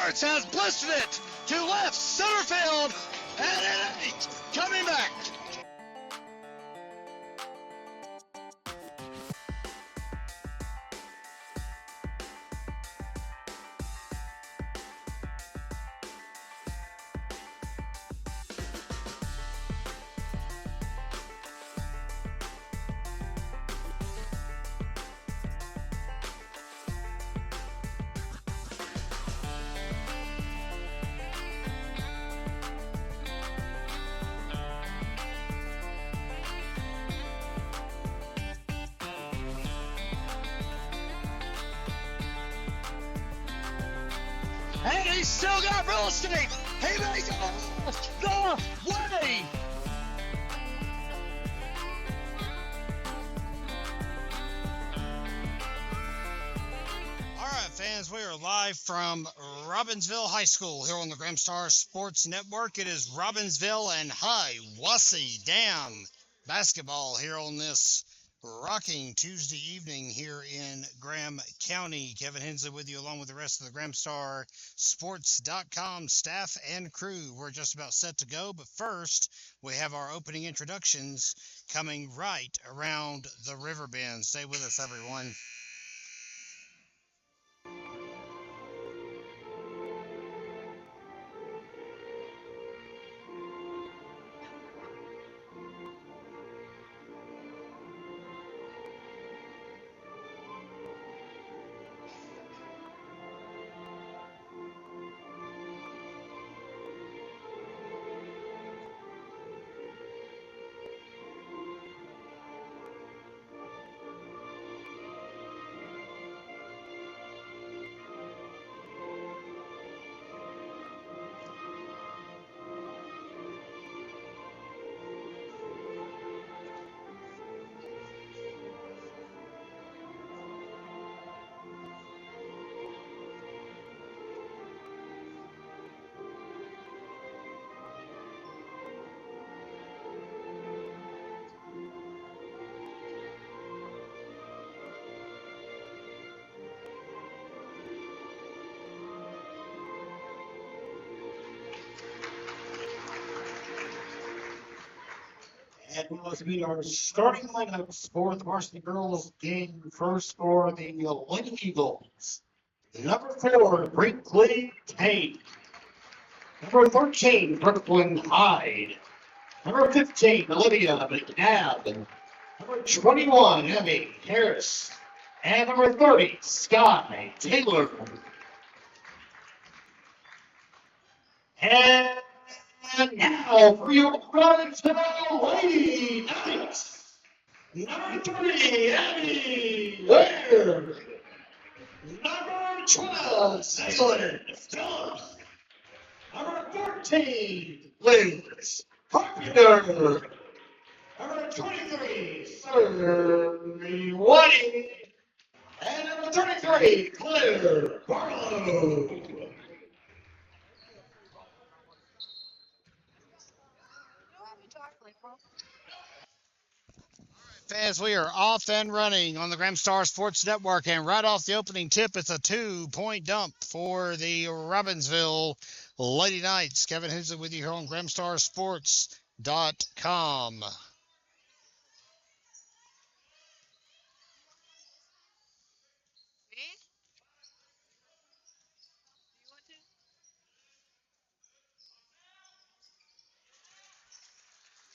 Starts has blistered it to left center field, and it ain't coming back. And he's still got real estate. He makes it the way. All right, fans, we are live from Robbinsville High School here on the Gramstar Sports Network. It is Robbinsville and Hiwassee Dam basketball here on this rocking Tuesday evening here in Graham County. Kevin Hensley with you along with the rest of the GramstarSports.com staff and crew. We're just about set to go, but first we have our opening introductions coming right around the river bend. Stay with us, everyone. And must be our starting lineups for the varsity girls game. First for the Lady Eagles. Number 4, Brinkley Tate. Number 13, Brooklyn Hyde. Number 15, Olivia McNabb. Number 21, Emmy Harris. And number 30, Sky Taylor. And now for your Robbinsville Lady Knights. Number 3, Abby Ware. Number 12, Cecily Phillips. Number 14, Liz Carpenter. Number 23, Surrey Whiting. And number 33, Claire Barlow. Fans, we are off and running on the Gramstar Sports Network, and right off the opening tip, it's a 2-point dump for the Robbinsville Lady Knights. Kevin Hensley with you here on GramstarSports.com.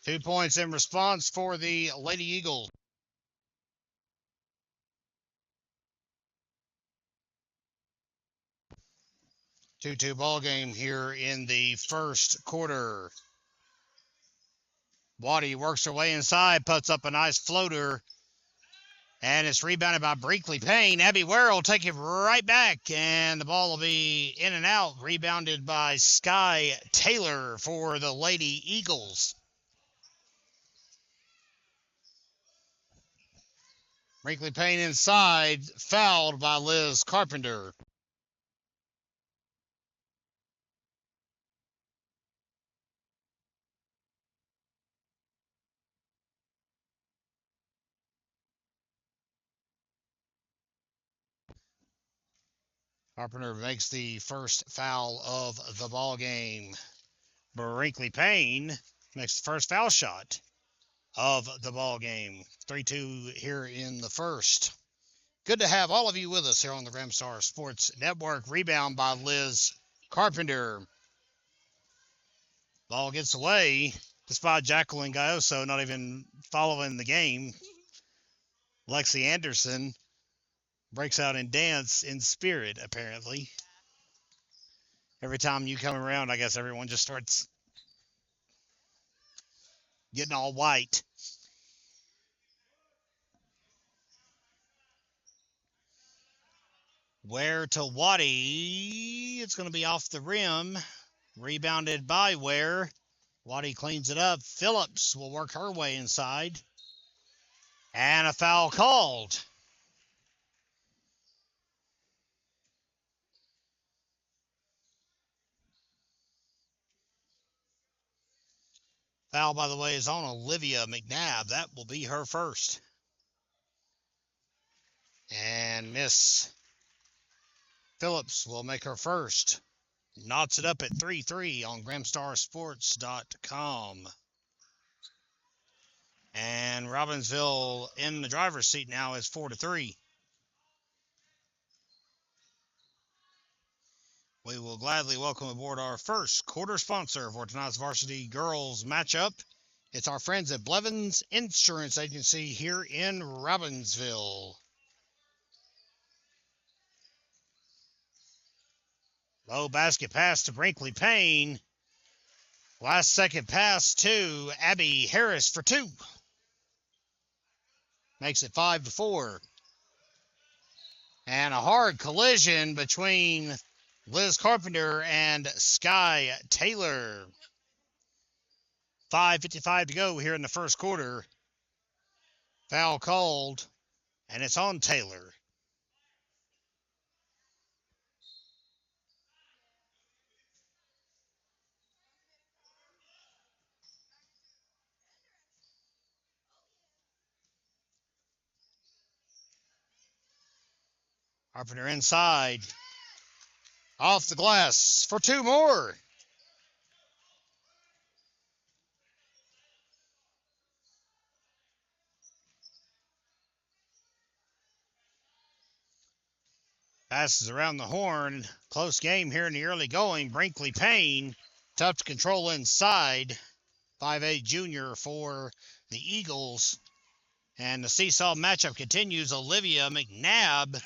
2 points in response for the Lady Eagles. Two-two ball game here in the first quarter. Waddy works her way inside, puts up a nice floater, and it's rebounded by Brinkley Payne. Abby Ware will take it right back, and the ball will be in and out, rebounded by Sky Taylor for the Lady Eagles. Brinkley Payne inside, fouled by Liz Carpenter. Carpenter makes the first foul of the ball game. Brinkley Payne makes the first foul shot of the ball game. 3-2 here in the first. Good to have all of you with us here on the Gramstar Sports Network. Rebound by Liz Carpenter. Ball gets away despite Jacqueline Gayoso not even following the game. Lexi Anderson breaks out in dance in spirit, apparently. Every time you come around, I guess everyone just starts getting all white. Ware to Waddy. It's going to be off the rim. Rebounded by Ware. Waddy cleans it up. Phillips will work her way inside. And a foul called. Foul, by the way, is on Olivia McNabb. That will be her first. And Miss Phillips will make her first. Knots it up at 3-3 on GramstarSports.com. And Robbinsville in the driver's seat now is 4-3. We will gladly welcome aboard our first quarter sponsor for tonight's varsity girls matchup. It's our friends at Blevins Insurance Agency here in Robbinsville. Low basket pass to Brinkley Payne. Last second pass to Abby Harris for two. Makes it 5-4. And a hard collision between Liz Carpenter and Sky Taylor. 5:55 to go here in the first quarter. Foul called, and it's on Taylor. Carpenter inside. Off the glass for two more. Passes around the horn. Close game here in the early going. Brinkley Payne, tough to control inside. 5'8" junior for the Eagles. And the seesaw matchup continues. Olivia McNabb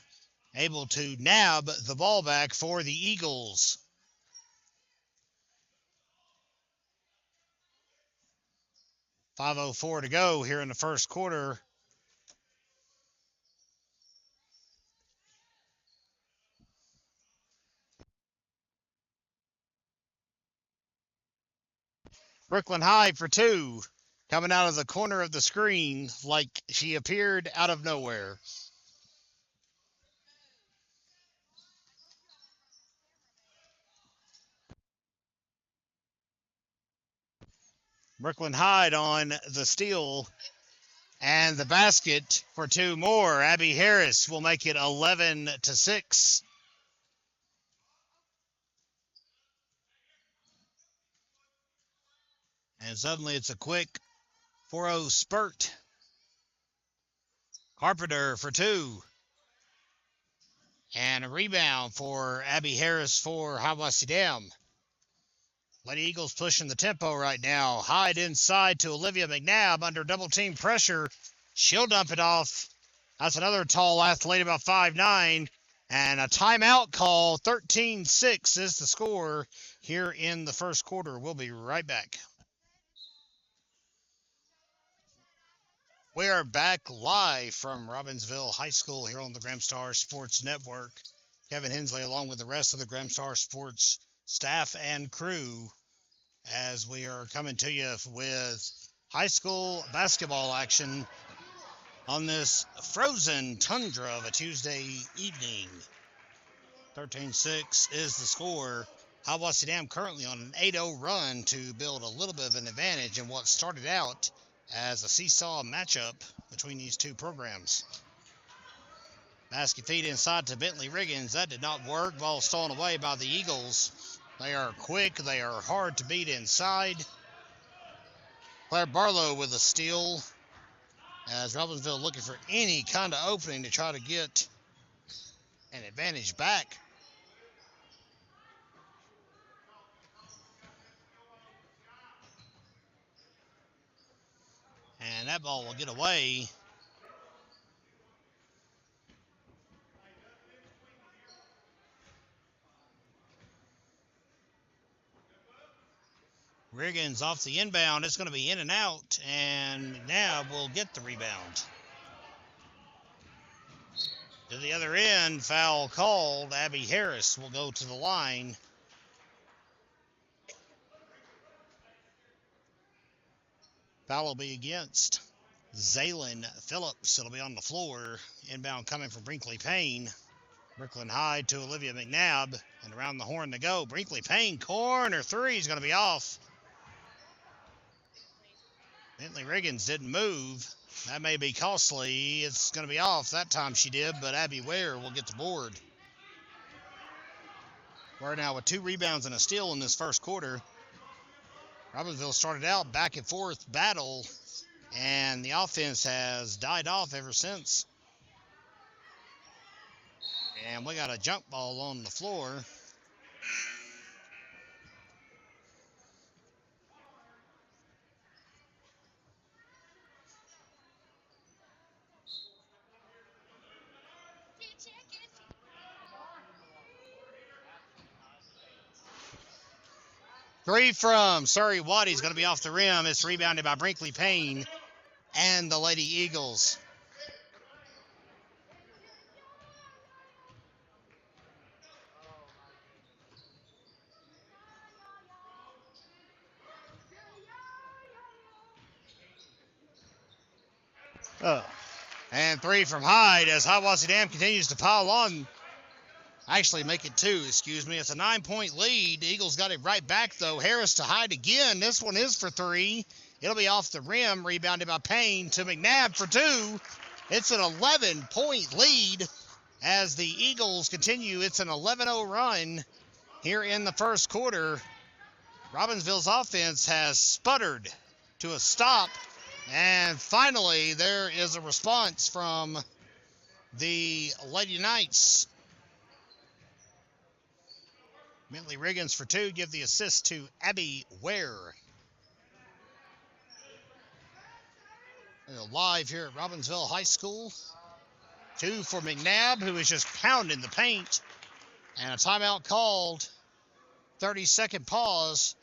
able to nab the ball back for the Eagles. .504 to go here in the first quarter. Brooklyn High for two. Coming out of the corner of the screen like she appeared out of nowhere. Brooklyn High on the steal and the basket for two more. Abby Harris will make it 11-6. And suddenly it's a quick 4-0 spurt. Carpenter for two. And a rebound for Abby Harris for Hiwassee. Lady Eagles pushing the tempo right now. Hyde inside to Olivia McNabb under double team pressure. She'll dump it off. That's another tall athlete, about 5'9". And a timeout call. 13-6 is the score here in the first quarter. We'll be right back. We are back live from Robbinsville High School here on the Gramstar Sports Network. Kevin Hensley along with the rest of the Gramstar Sports staff and crew as we are coming to you with high school basketball action on this frozen tundra of a Tuesday evening. 13-6 is the score. Hiwassee currently on an 8-0 run to build a little bit of an advantage in what started out as a seesaw matchup between these two programs. Basket feed inside to Bentley Riggins. That did not work. Ball stolen away by the Eagles. They are quick. They are hard to beat inside. Claire Barlow with a steal, as Robbinsville looking for any kind of opening to try to get an advantage back. And that ball will get away. Riggins off the inbound. It's going to be in and out, and McNabb will get the rebound. To the other end, foul called. Abby Harris will go to the line. Foul will be against Zaylin Phillips. It'll be on the floor. Inbound coming from Brinkley Payne. Brooklyn High to Olivia McNabb, and around the horn to go. Brinkley Payne, corner three is going to be off. Bentley Riggins didn't move. That may be costly. It's going to be off. That time she did, but Abby Ware will get the board. We're now with 2 rebounds and a steal in this first quarter. Robbinsville started out back and forth battle, and the offense has died off ever since. And we got a jump ball on the floor. Three from Surrey Waddy's going to be off the rim. It's rebounded by Brinkley Payne and the Lady Eagles. And 3 from Hyde as Hiwassee Dam continues to pile on. Actually, make it 2, excuse me. It's a 9-point lead. The Eagles got it right back, though. Harris to Hyde again. This one is for 3. It'll be off the rim, rebounded by Payne to McNabb for 2. It's an 11-point lead as the Eagles continue. It's an 11-0 run here in the first quarter. Robbinsville's offense has sputtered to a stop. And finally, there is a response from the Lady Knights. Bentley Riggins for 2, give the assist to Abby Ware. Live here at Robbinsville High School. 2 for McNabb, who is just pounding the paint. And a timeout called. 30-second pause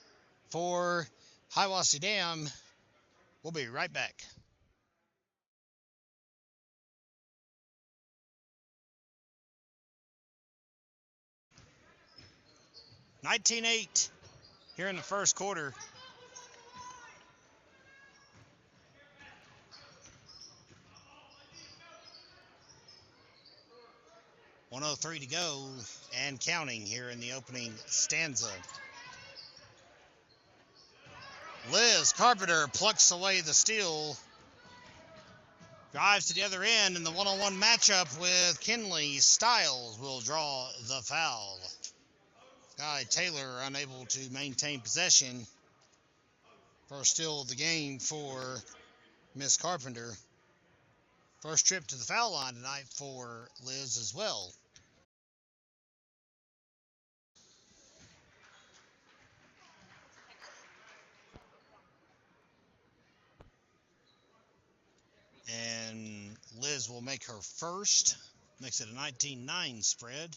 for Hiwassee Dam. We'll be right back. (19-8) here in the first quarter. (103 to go and counting here in the opening stanza. Liz Carpenter plucks away the steal. Drives to the other end, and the one-on-one matchup with Kinley Stiles will draw the foul. Sky Taylor unable to maintain possession. First steal of the game for Miss Carpenter. First trip to the foul line tonight for Liz as well. And Liz will make her first. Makes it a 19-9 spread.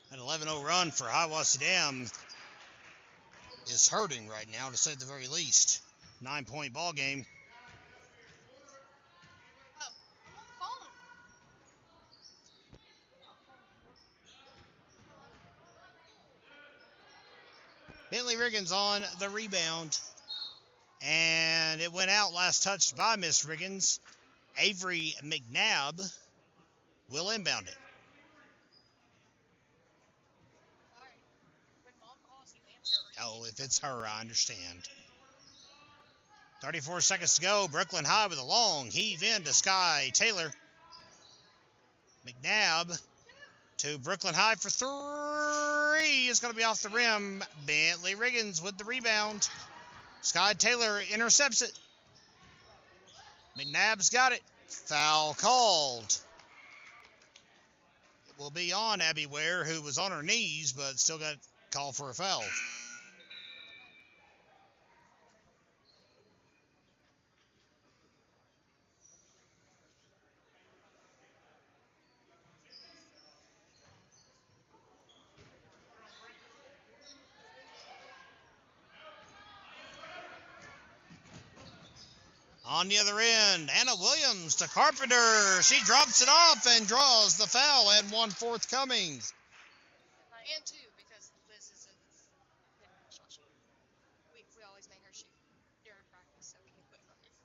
That 11-0 run for Hiwassee Dam is hurting right now, to say the very least. 9-point ball game. Bentley Riggins on the rebound. And it went out last touched by Miss Riggins. Avery McNabb will inbound it. Oh, if it's her, I understand. 34 seconds to go. Brooklyn High with a long heave in to Sky Taylor. McNabb to Brooklyn High for three. It's going to be off the rim. Bentley Riggins with the rebound. Sky Taylor intercepts it. McNabb's got it. Foul called. It will be on Abby Ware, who was on her knees, but still got called for a foul. On the other end, Anna Williams to Carpenter. She drops it off and draws the foul, and one forthcoming. And two, because Liz is in we always make her shoot during practice, so we can put her in.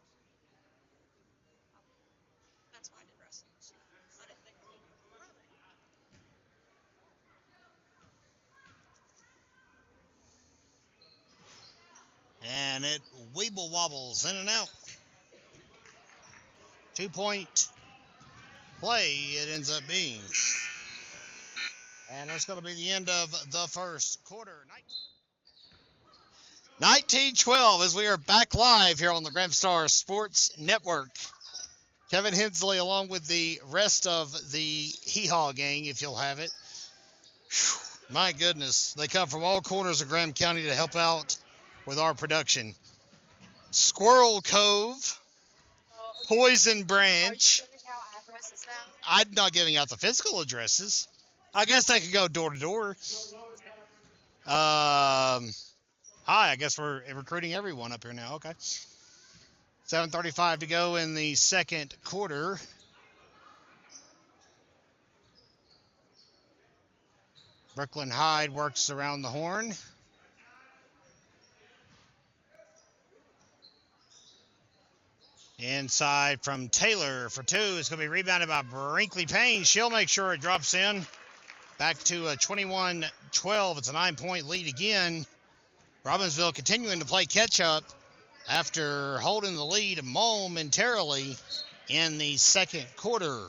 That's why I did wrestling. I didn't think And it weeble wobbles in and out. 2-point play it ends up being. And that's going to be the end of the first quarter. 19-12 as we are back live here on the Gramstar Sports Network. Kevin Hensley along with the rest of the Hee-Haw gang, if you'll have it. Whew, my goodness, they come from all corners of Graham County to help out with our production. Squirrel Cove, Poison Branch. I'm not giving out the physical addresses. I guess they could go door to door. Hi, I guess we're recruiting everyone up here now. Okay. 7:35 to go in the second quarter. Brooklyn Hyde works around the horn. Inside from Taylor for two. It's going to be rebounded by Brinkley Payne. She'll make sure it drops in. Back to a 21-12. It's a 9-point lead again. Robbinsville continuing to play catch-up after holding the lead momentarily in the second quarter.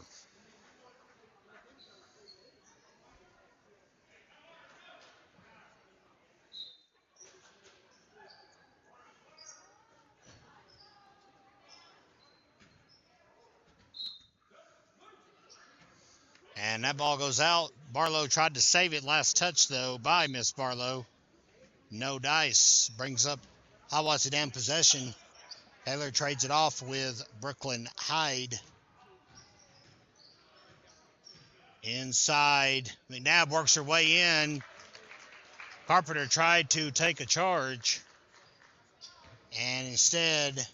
And that ball goes out. Barlow tried to save it last touch, though, by Miss Barlow. No dice. Brings up Hiwassee Dam possession. Taylor trades it off with Brooklyn Hyde. Inside. McNabb works her way in. Carpenter tried to take a charge. And instead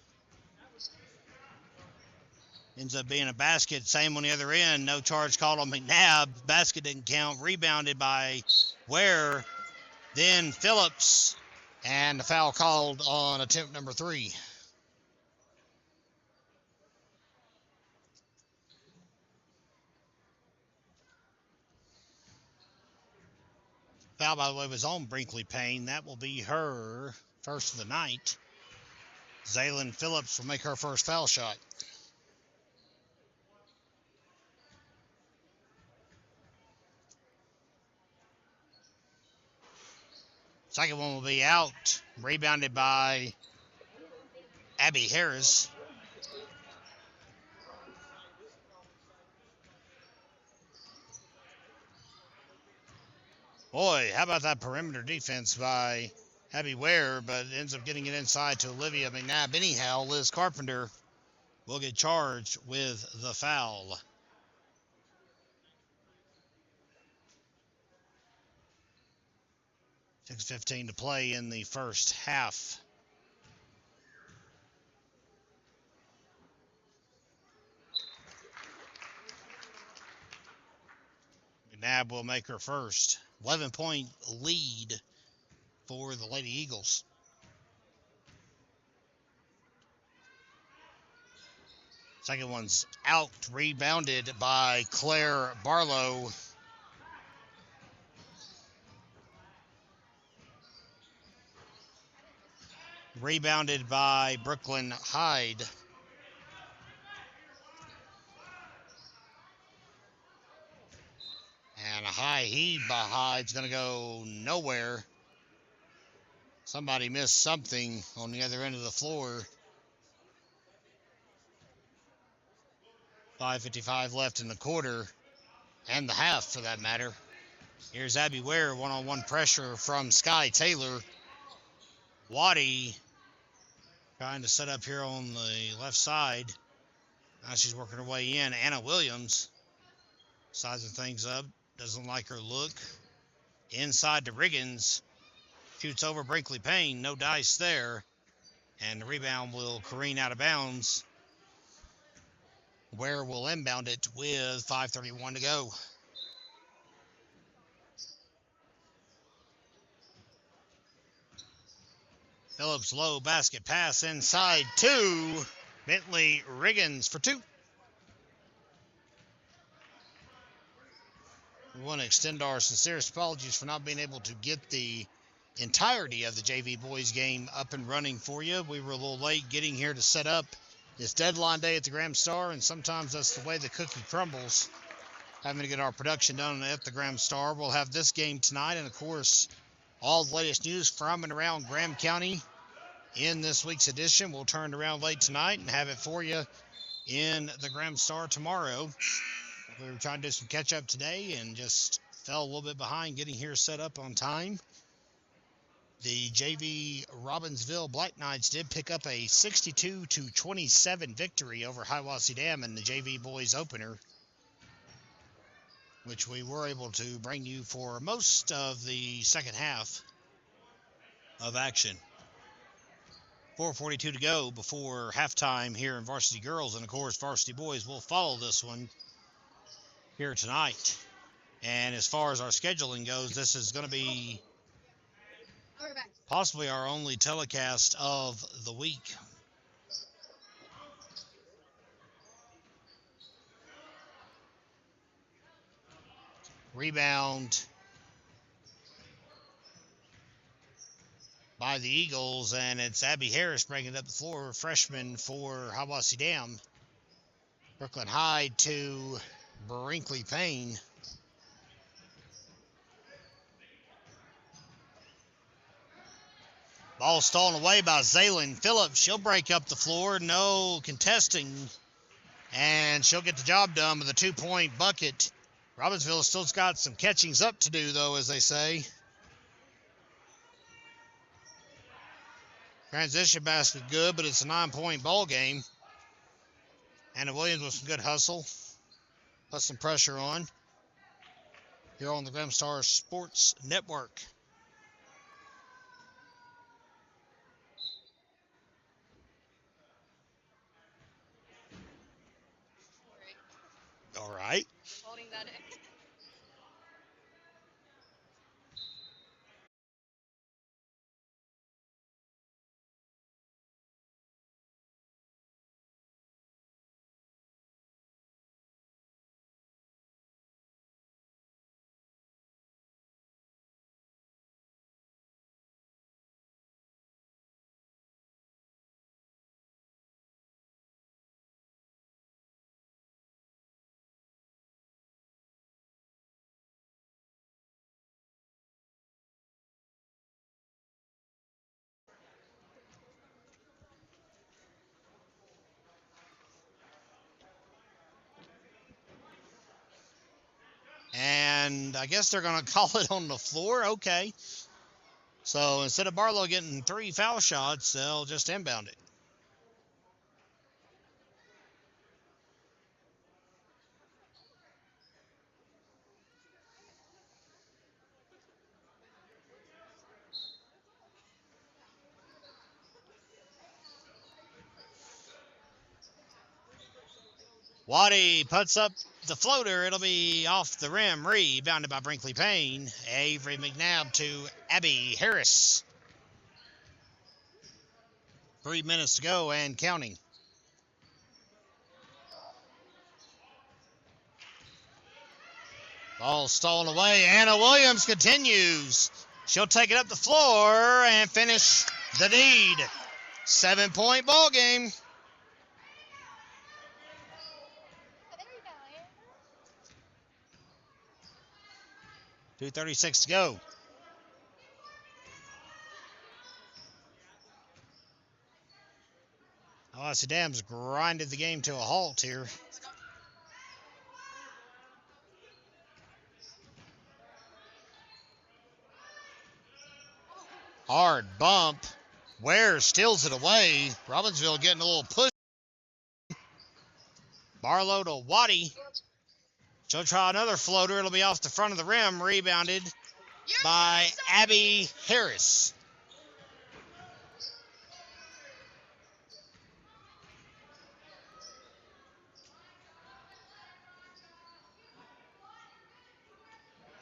ends up being a basket. Same on the other end. No charge called on McNabb. Basket didn't count. Rebounded by Ware. Then Phillips. And the foul called on attempt number 3. Foul, by the way, was on Brinkley Payne. That will be her first of the night. Zaylin Phillips will make her first foul shot. Second one will be out. Rebounded by Abby Harris. Boy, how about that perimeter defense by Abby Ware, but ends up getting it inside to Olivia McNabb. Anyhow, Liz Carpenter will get charged with the foul. 6:15 to play in the first half. McNabb will make her first. 11-point lead for the Lady Eagles. Second one's out, rebounded by Claire Barlow. Rebounded by Brooklyn Hyde. heave by Hyde's going to go nowhere. Somebody missed something on the other end of the floor. 5:55 left in the quarter, and the half for that matter. Here's Abby Ware, one-on-one pressure from Sky Taylor. Waddy trying to set up here on the left side. Now she's working her way in. Anna Williams sizing things up. Doesn't like her look. Inside to Riggins. Shoots over Brinkley Payne. No dice there. And the rebound will careen out of bounds. Ware will inbound it with 5:31 to go. Phillips low basket pass inside to Bentley Riggins for two. We want to extend our sincerest apologies for not being able to get the entirety of the JV boys game up and running for you. We were a little late getting here to set up. It's deadline day at the Graham Star, and sometimes that's the way the cookie crumbles. Having to get our production done at the Graham Star. We'll have this game tonight, and of course, all the latest news from and around Graham County in this week's edition. We'll turn around late tonight and have it for you in the Graham Star tomorrow. We were trying to do some catch-up today and just fell a little bit behind getting here set up on time. The JV Robbinsville Black Knights did pick up a 62-27 victory over Hiwassee Dam in the JV boys opener, which we were able to bring you for most of the second half of action. 4:42 to go before halftime here in Varsity Girls, and of course Varsity Boys will follow this one here tonight. And as far as our scheduling goes, this is going to be possibly our only telecast of the week. Rebound by the Eagles, and it's Abby Harris bringing it up the floor, freshman for Hiwassee Dam. Brooklyn Hyde to Brinkley Payne. Ball stolen away by Zaylin Phillips. She'll break up the floor. No contesting. And she'll get the job done with a 2-point bucket. Robbinsville still's got some catchings up to do, though, as they say. Transition basket good, but it's a 9-point ball game. Anna Williams with some good hustle. Put some pressure on. Here on the Graham Star Sports Network. All right. Holding that in. And I guess they're going to call it on the floor. Okay. So instead of Barlow getting 3 foul shots, they'll just inbound it. Waddy puts up the floater. It'll be off the rim. Rebounded by Brinkley Payne. Avery McNabb to Abby Harris. 3 minutes to go and counting. Ball stolen away. Anna Williams continues. She'll take it up the floor and finish the need. 7-point ball game. 2:36 to go. Hiwassee Dam's grinded the game to a halt here. Hard bump. Ware steals it away. Robbinsville getting a little push. Barlow to Waddy. She'll try another floater. It'll be off the front of the rim. Rebounded by Abby Harris.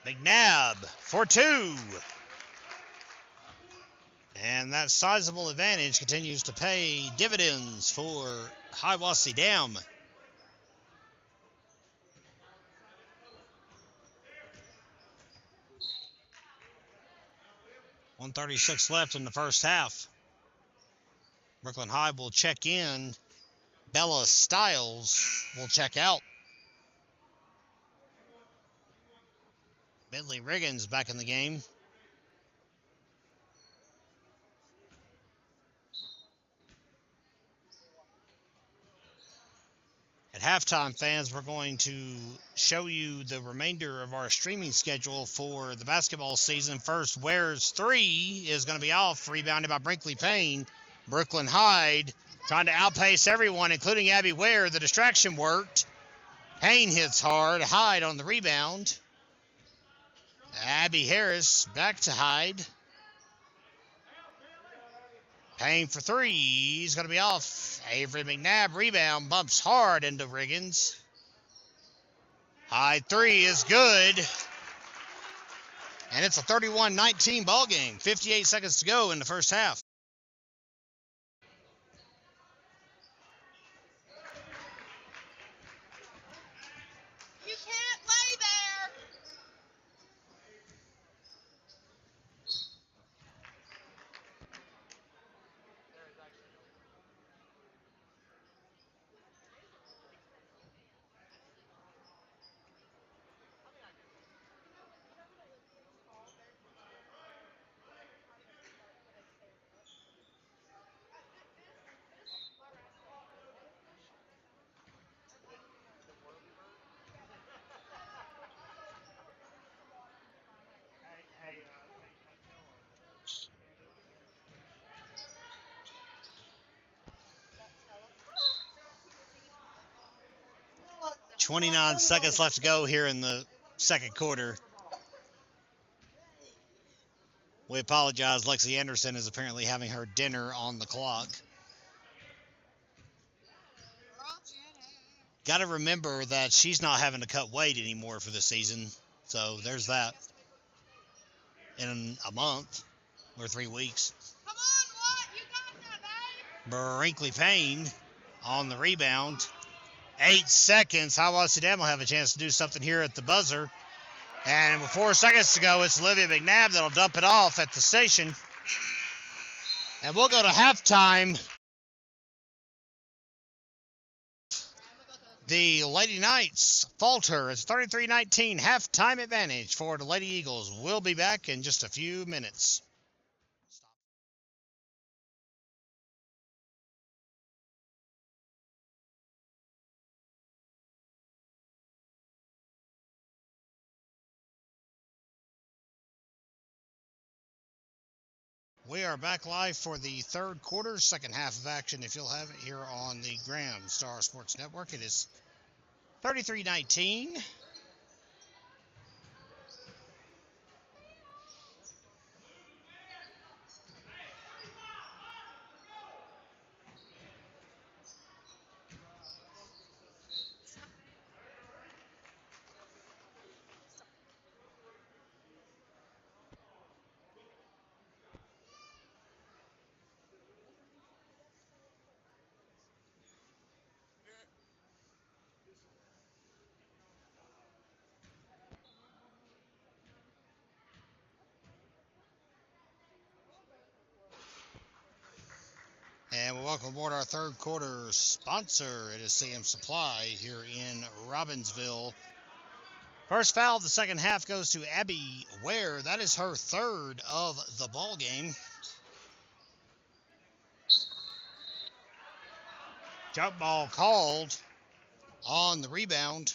McNabb for two. And that sizable advantage continues to pay dividends for Hiwassee Dam. .136 left in the first half. Brooklyn High will check in. Bella Stiles will check out. Bentley Riggins back in the game. At halftime, fans, we're going to show you the remainder of our streaming schedule for the basketball season. First, Ware's three is going to be off, rebounded by Brinkley Payne. Brooklyn Hyde trying to outpace everyone, including Abby Ware. The distraction worked. Payne hits hard. Hyde on the rebound. Abby Harris back to Hyde. Payne for three. He's going to be off. Avery McNabb rebound. Bumps hard into Riggins. Hyde three is good. And it's a 31-19 ball game. 58 seconds to go in the first half. You can't lay there. 29 seconds left to go here in the second quarter. We apologize. Lexi Anderson is apparently having her dinner on the clock. Got to remember that she's not having to cut weight anymore for the season. So there's that. In a month or 3 weeks. Come on, what? You got that, babe. Brinkley Payne on the rebound. 8 seconds. Hiwassee Dam will have a chance to do something here at the buzzer. And with 4 seconds to go, it's Olivia McNabb that'll dump it off at the station. And we'll go to halftime. The Lady Knights falter. It's 33-19 halftime advantage for the Lady Eagles. We'll be back in just a few minutes. We are back live for the third quarter, second half of action, if you'll have it, here on the Graham Star Sports Network. It is 33-19. And we welcome aboard our third quarter sponsor. It is CM Supply here in Robbinsville. First foul of the second half goes to Abby Ware. That is her third of the ball game. Jump ball called on the rebound.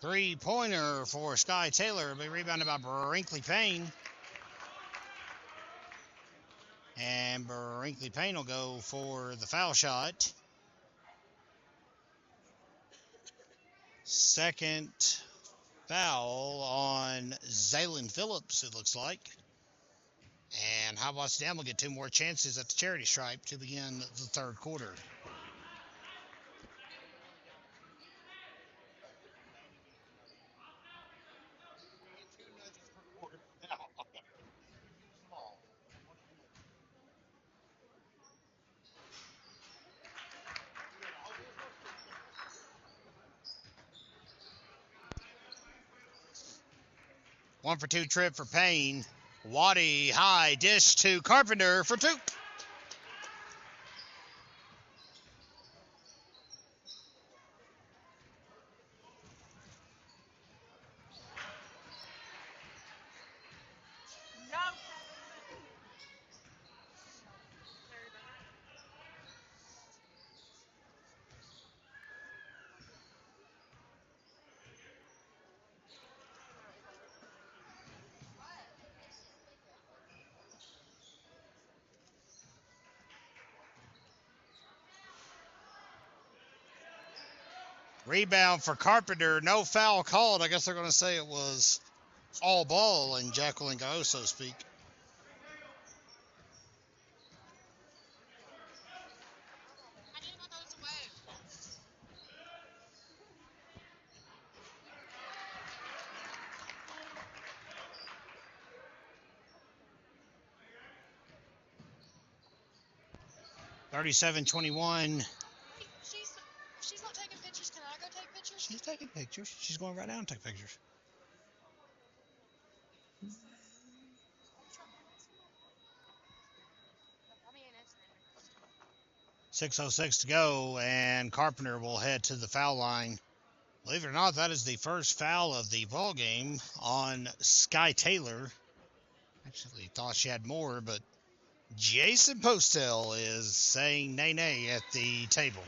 Three-pointer for Sky Taylor. It'll be rebounded by Brinkley Payne. And Brinkley Payne will go for the foul shot. Second foul on Zaylin Phillips, it looks like. And Hiwassee Dam will get two more chances at the charity stripe to begin the third quarter. One for two trip for Payne. Waddy high dish to Carpenter for two. Rebound for Carpenter. No foul called. I guess they're going to say it was all ball in Jacqueline Go, so to speak. I need to go those away. 37-21. She's not taking pictures. Can I go take pictures? She's taking pictures. She's going right down and take pictures. I mean, it's 6:06 to go, and Carpenter will head to the foul line. Believe it or not, that is the first foul of the ball game on Sky Taylor. Actually thought she had more, but Jason Postel is saying nay at the table.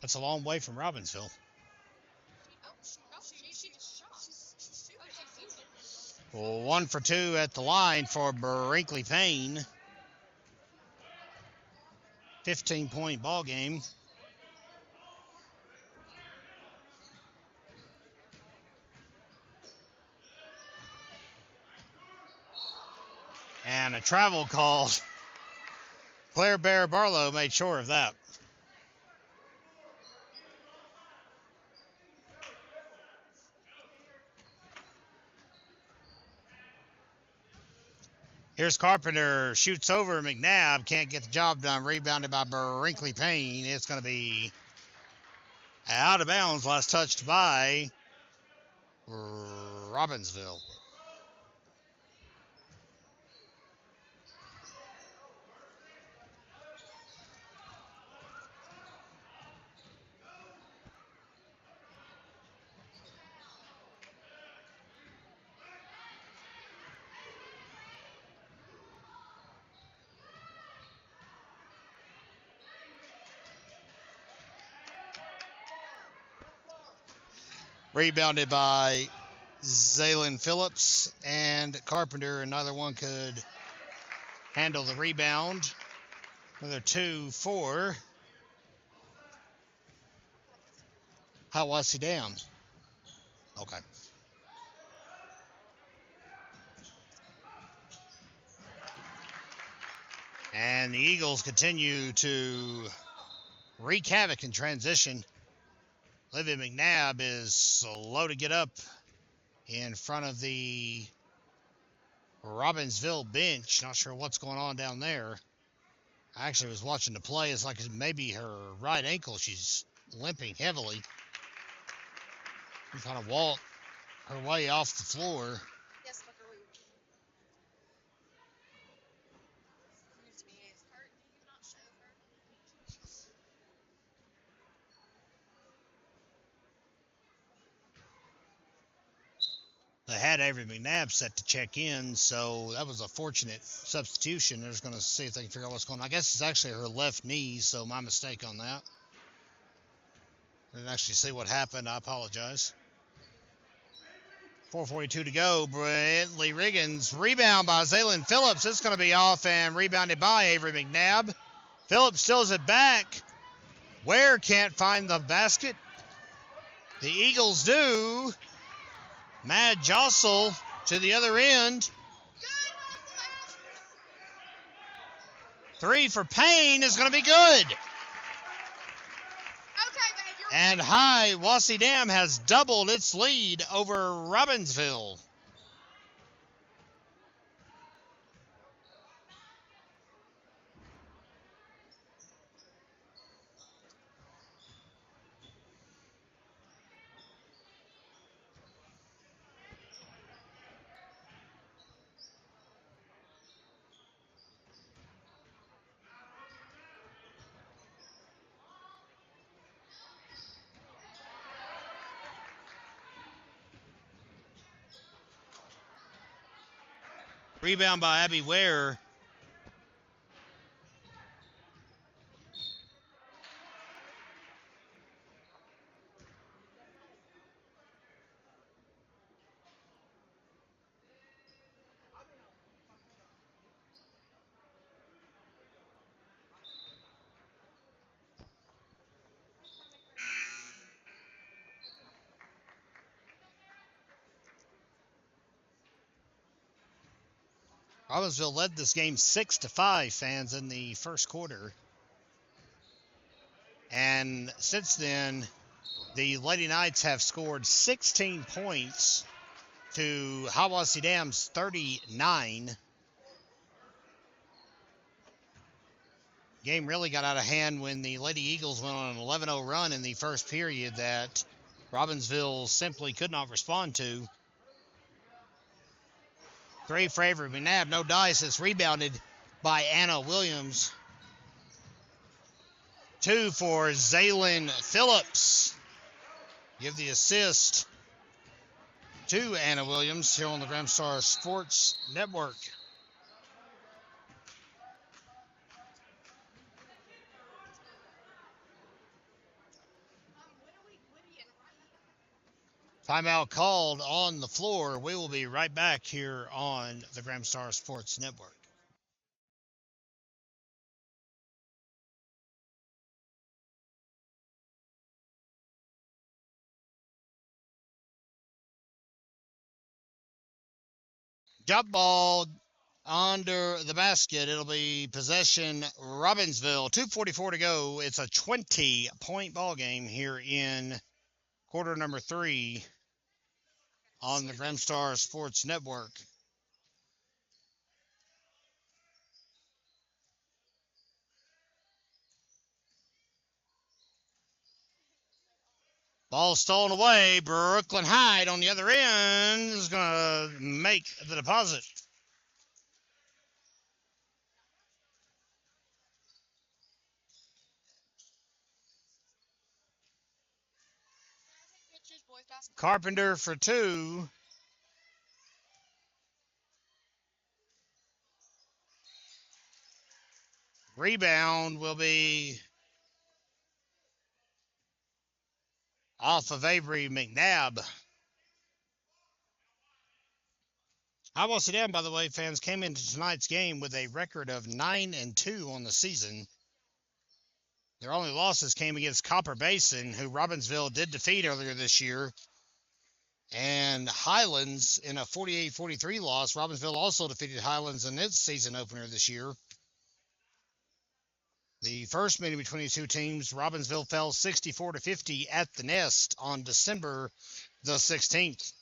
That's a long way from Robbinsville. Well, 1 for 2 at the line for Brinkley Payne. 15-point ball game. And a travel call. Claire Bear Barlow made sure of that. Here's Carpenter, shoots over McNabb, can't get the job done, rebounded by Brinkley Payne. It's going to be out of bounds, last touched by Robbinsville. Rebounded by Zaylin Phillips and Carpenter. Another one could handle the rebound. Another 2 for Hiwassee Dam. Okay. And the Eagles continue to wreak havoc in transition. Olivia McNabb is slow to get up in front of the Robbinsville bench. Not sure what's going on down there. I actually was watching the play. It's like maybe her right ankle. She's limping heavily. She kind of walked her way off the floor. Yes, but her excuse me. Kurt, do you not show her? They had Avery McNabb set to check in, so that was a fortunate substitution. They're just going to see if they can figure out what's going on. I guess it's actually her left knee, so my mistake on that. I didn't actually see what happened. I apologize. 4:42 to go. Brantley Riggins. Rebound by Zaylin Phillips. It's going to be off and rebounded by Avery McNabb. Phillips steals it back. Ware can't find the basket. The Eagles do. Mad jostle to the other end. Three for Payne is going to be good. And Hiwassee Dam has doubled its lead over Robbinsville. Rebound by Abby Ware. Robbinsville led this game 6-5, fans, in the first quarter. And since then, the Lady Knights have scored 16 points to Hiwassee Dam's 39. Game really got out of hand when the Lady Eagles went on an 11-0 run in the first period that Robbinsville simply could not respond to. Three for Avery McNabb, no dice. It's rebounded by Anna Williams. Two for Zaylin Phillips. Give the assist to Anna Williams here on the Gramstar Sports Network. Timeout called on the floor. We will be right back here on the Gramstar Sports Network. Jump ball under the basket. It'll be possession Robbinsville. 2:44 to go. It's a 20-point ball game here in quarter number 3 on the Gramstar Sports Network. Ball stolen away. Brooklyn Hyde on the other end is going to make the deposit. Carpenter for two. Rebound will be off of Avery McNabb. Hiwassee Dam, by the way, fans, came into tonight's game with a record of 9-2 on the season. Their only losses came against Copper Basin, who Robbinsville did defeat earlier this year, and Highlands in a 48-43 loss. Robbinsville also defeated Highlands in its season opener this year. The first meeting between these two teams, Robbinsville fell 64-50 at the Nest on December the 16th.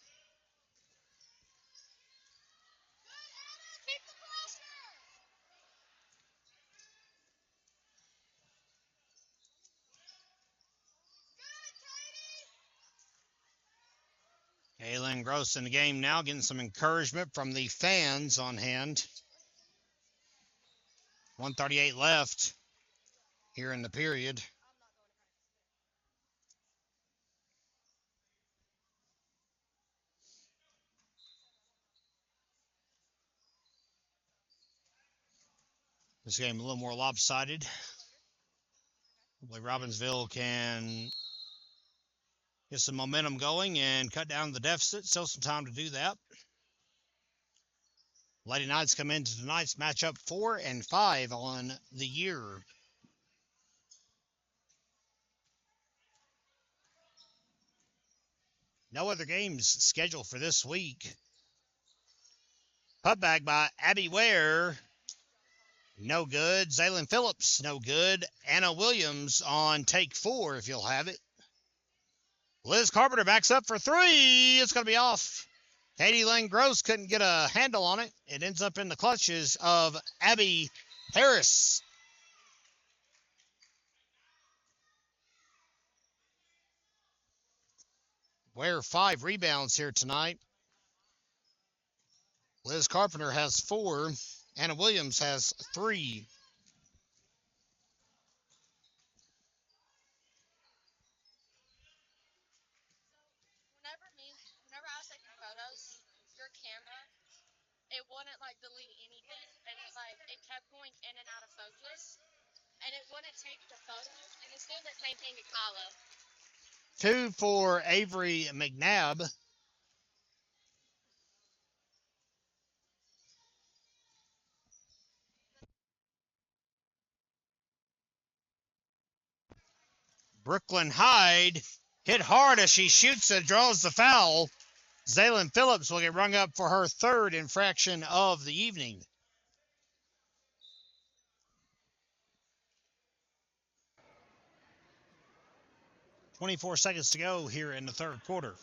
Aylin Gross in the game now, getting some encouragement from the fans on hand. 1:38 left here in the period. This game a little more lopsided. Hopefully Robbinsville can get some momentum going and cut down the deficit. Still some time to do that. Lady Knights come into tonight's matchup 4-5 on the year. No other games scheduled for this week. Putback by Abby Ware. No good. Zaylin Phillips, no good. Anna Williams on take 4, if you'll have it. Liz Carpenter backs up for 3. It's going to be off. Katie Lane Gross couldn't get a handle on it. It ends up in the clutches of Abby Harris. Ware 5 rebounds here tonight. Liz Carpenter has 4. Anna Williams has 3. Whenever I was taking photos, your camera, it wouldn't like delete anything, and it kept going in and out of focus, and it wouldn't take the photos, and it's doing the same thing to Kyla. 2 for Avery McNabb. Brooklyn Hyde hit hard as she shoots and draws the foul. Zaylin Phillips will get rung up for her 3rd infraction of the evening. .24 seconds to go here in the 3rd quarter.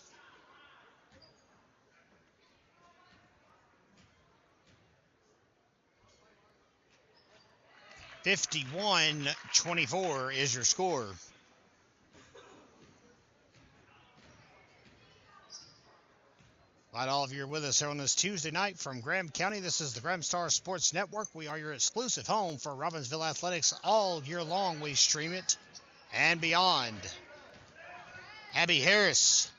.51-24 is your score. Glad all of you are with us here on this Tuesday night from Graham County. This is the Graham Star Sports Network. We are your exclusive home for Robbinsville Athletics all year long. We stream it and beyond. Abby Harris.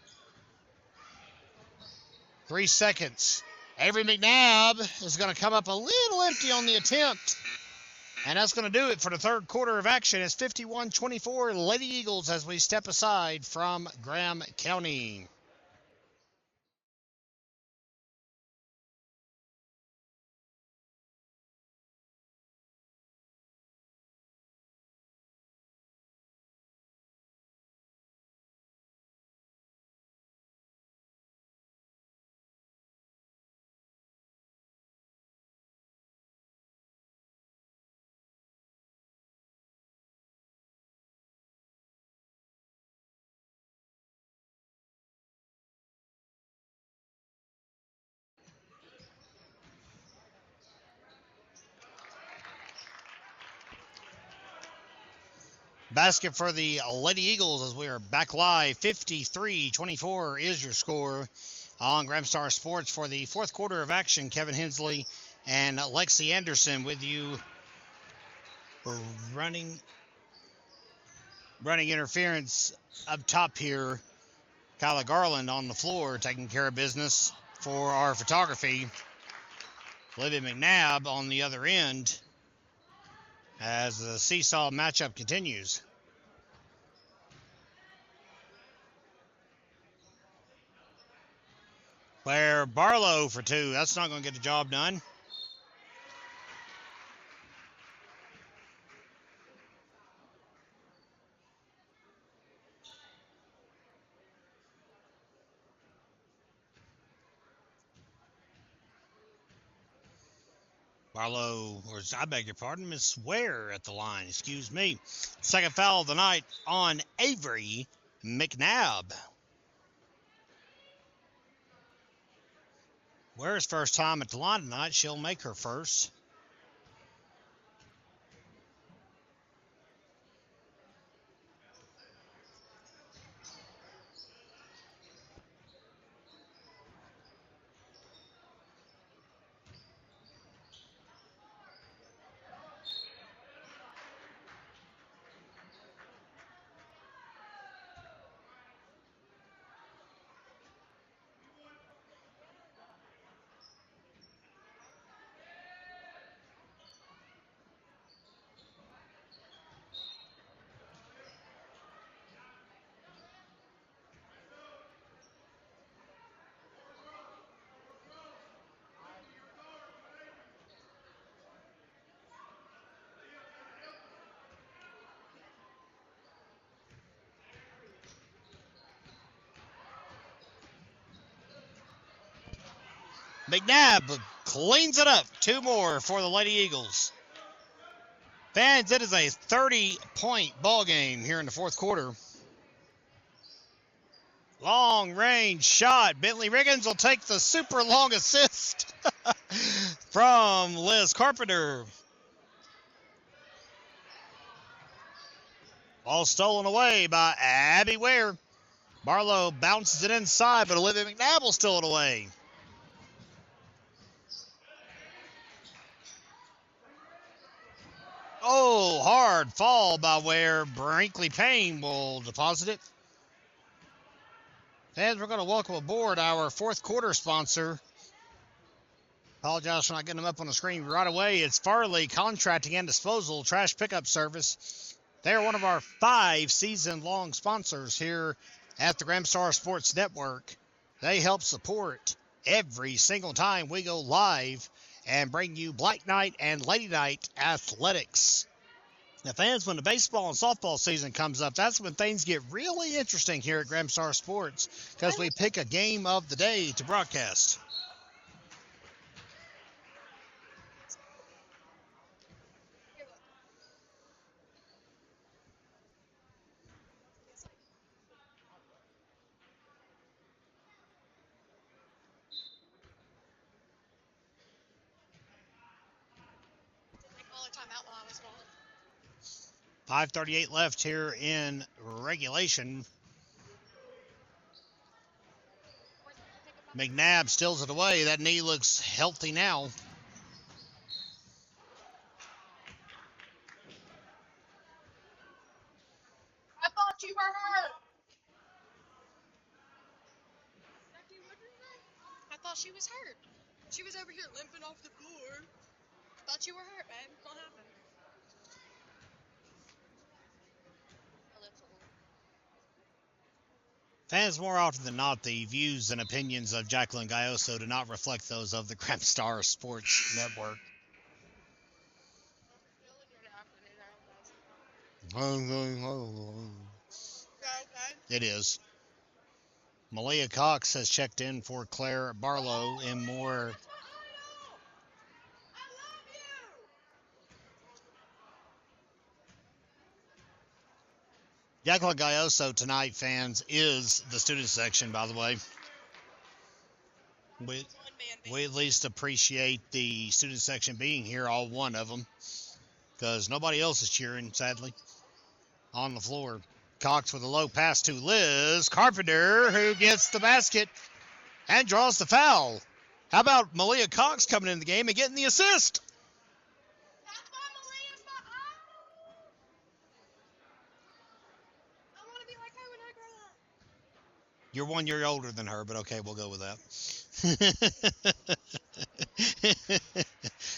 3 seconds. Avery McNabb is going to come up a little empty on the attempt. And that's going to do it for the 3rd quarter of action. It's 51-24 Lady Eagles as we step aside from Graham County. Basket for the Lady Eagles as we are back live. 53-24 is your score on Graham Star Sports for the 4th quarter of action. Kevin Hensley and Lexi Anderson with you. Running interference up top here. Kyla Garland on the floor taking care of business for our photography. Olivia McNabb on the other end as the seesaw matchup continues. Claire Barlow for 2. That's not going to get the job done. Barlow, or I beg your pardon, Miss Ware at the line, excuse me. 2nd foul of the night on Avery McNabb. Ware's first time at the line tonight. She'll make her first. McNabb cleans it up. 2 more for the Lady Eagles. Fans, it is a 30-point ball game here in the fourth quarter. Long range shot. Bentley Riggins will take the super long assist from Liz Carpenter. Ball stolen away by Abby Ware. Barlow bounces it inside, but Olivia McNabb will steal it away. Oh, hard fall by Ware. Brinkley Payne will deposit it. Fans, we're going to welcome aboard our fourth quarter sponsor. Apologize for not getting them up on the screen right away. It's Farley Contracting and Disposal Trash Pickup Service. They're one of our 5 season-long sponsors here at the Gramstar Sports Network. They help support every single time we go live and bring you Black Knight and Lady Knight athletics. Now, fans, when the baseball and softball season comes up, that's when things get really interesting here at Gramstar Sports because we pick a game of the day to broadcast. They call a timeout while I was gone. 5:38 left here in regulation. McNabb steals it away. That knee looks healthy now. I thought you were hurt. I thought she was hurt. She was over here limping off the floor. Thought you were hurt, babe. What happened? Fans, more often than not, the views and opinions of Jacqueline Gayoso do not reflect those of the Gramstar Sports Network. It is. Malia Cox has checked in for Claire Barlow in more. Jacqueline Gayoso tonight, fans, is the student section, by the way. We at least appreciate the student section being here, all one of them, because nobody else is cheering, sadly, on the floor. Cox with a low pass to Liz Carpenter, who gets the basket and draws the foul. How about Malia Cox coming in the game and getting the assist? That's why Malia's my I want to be like her when I grow up. You're 1 year older than her, but okay, we'll go with that.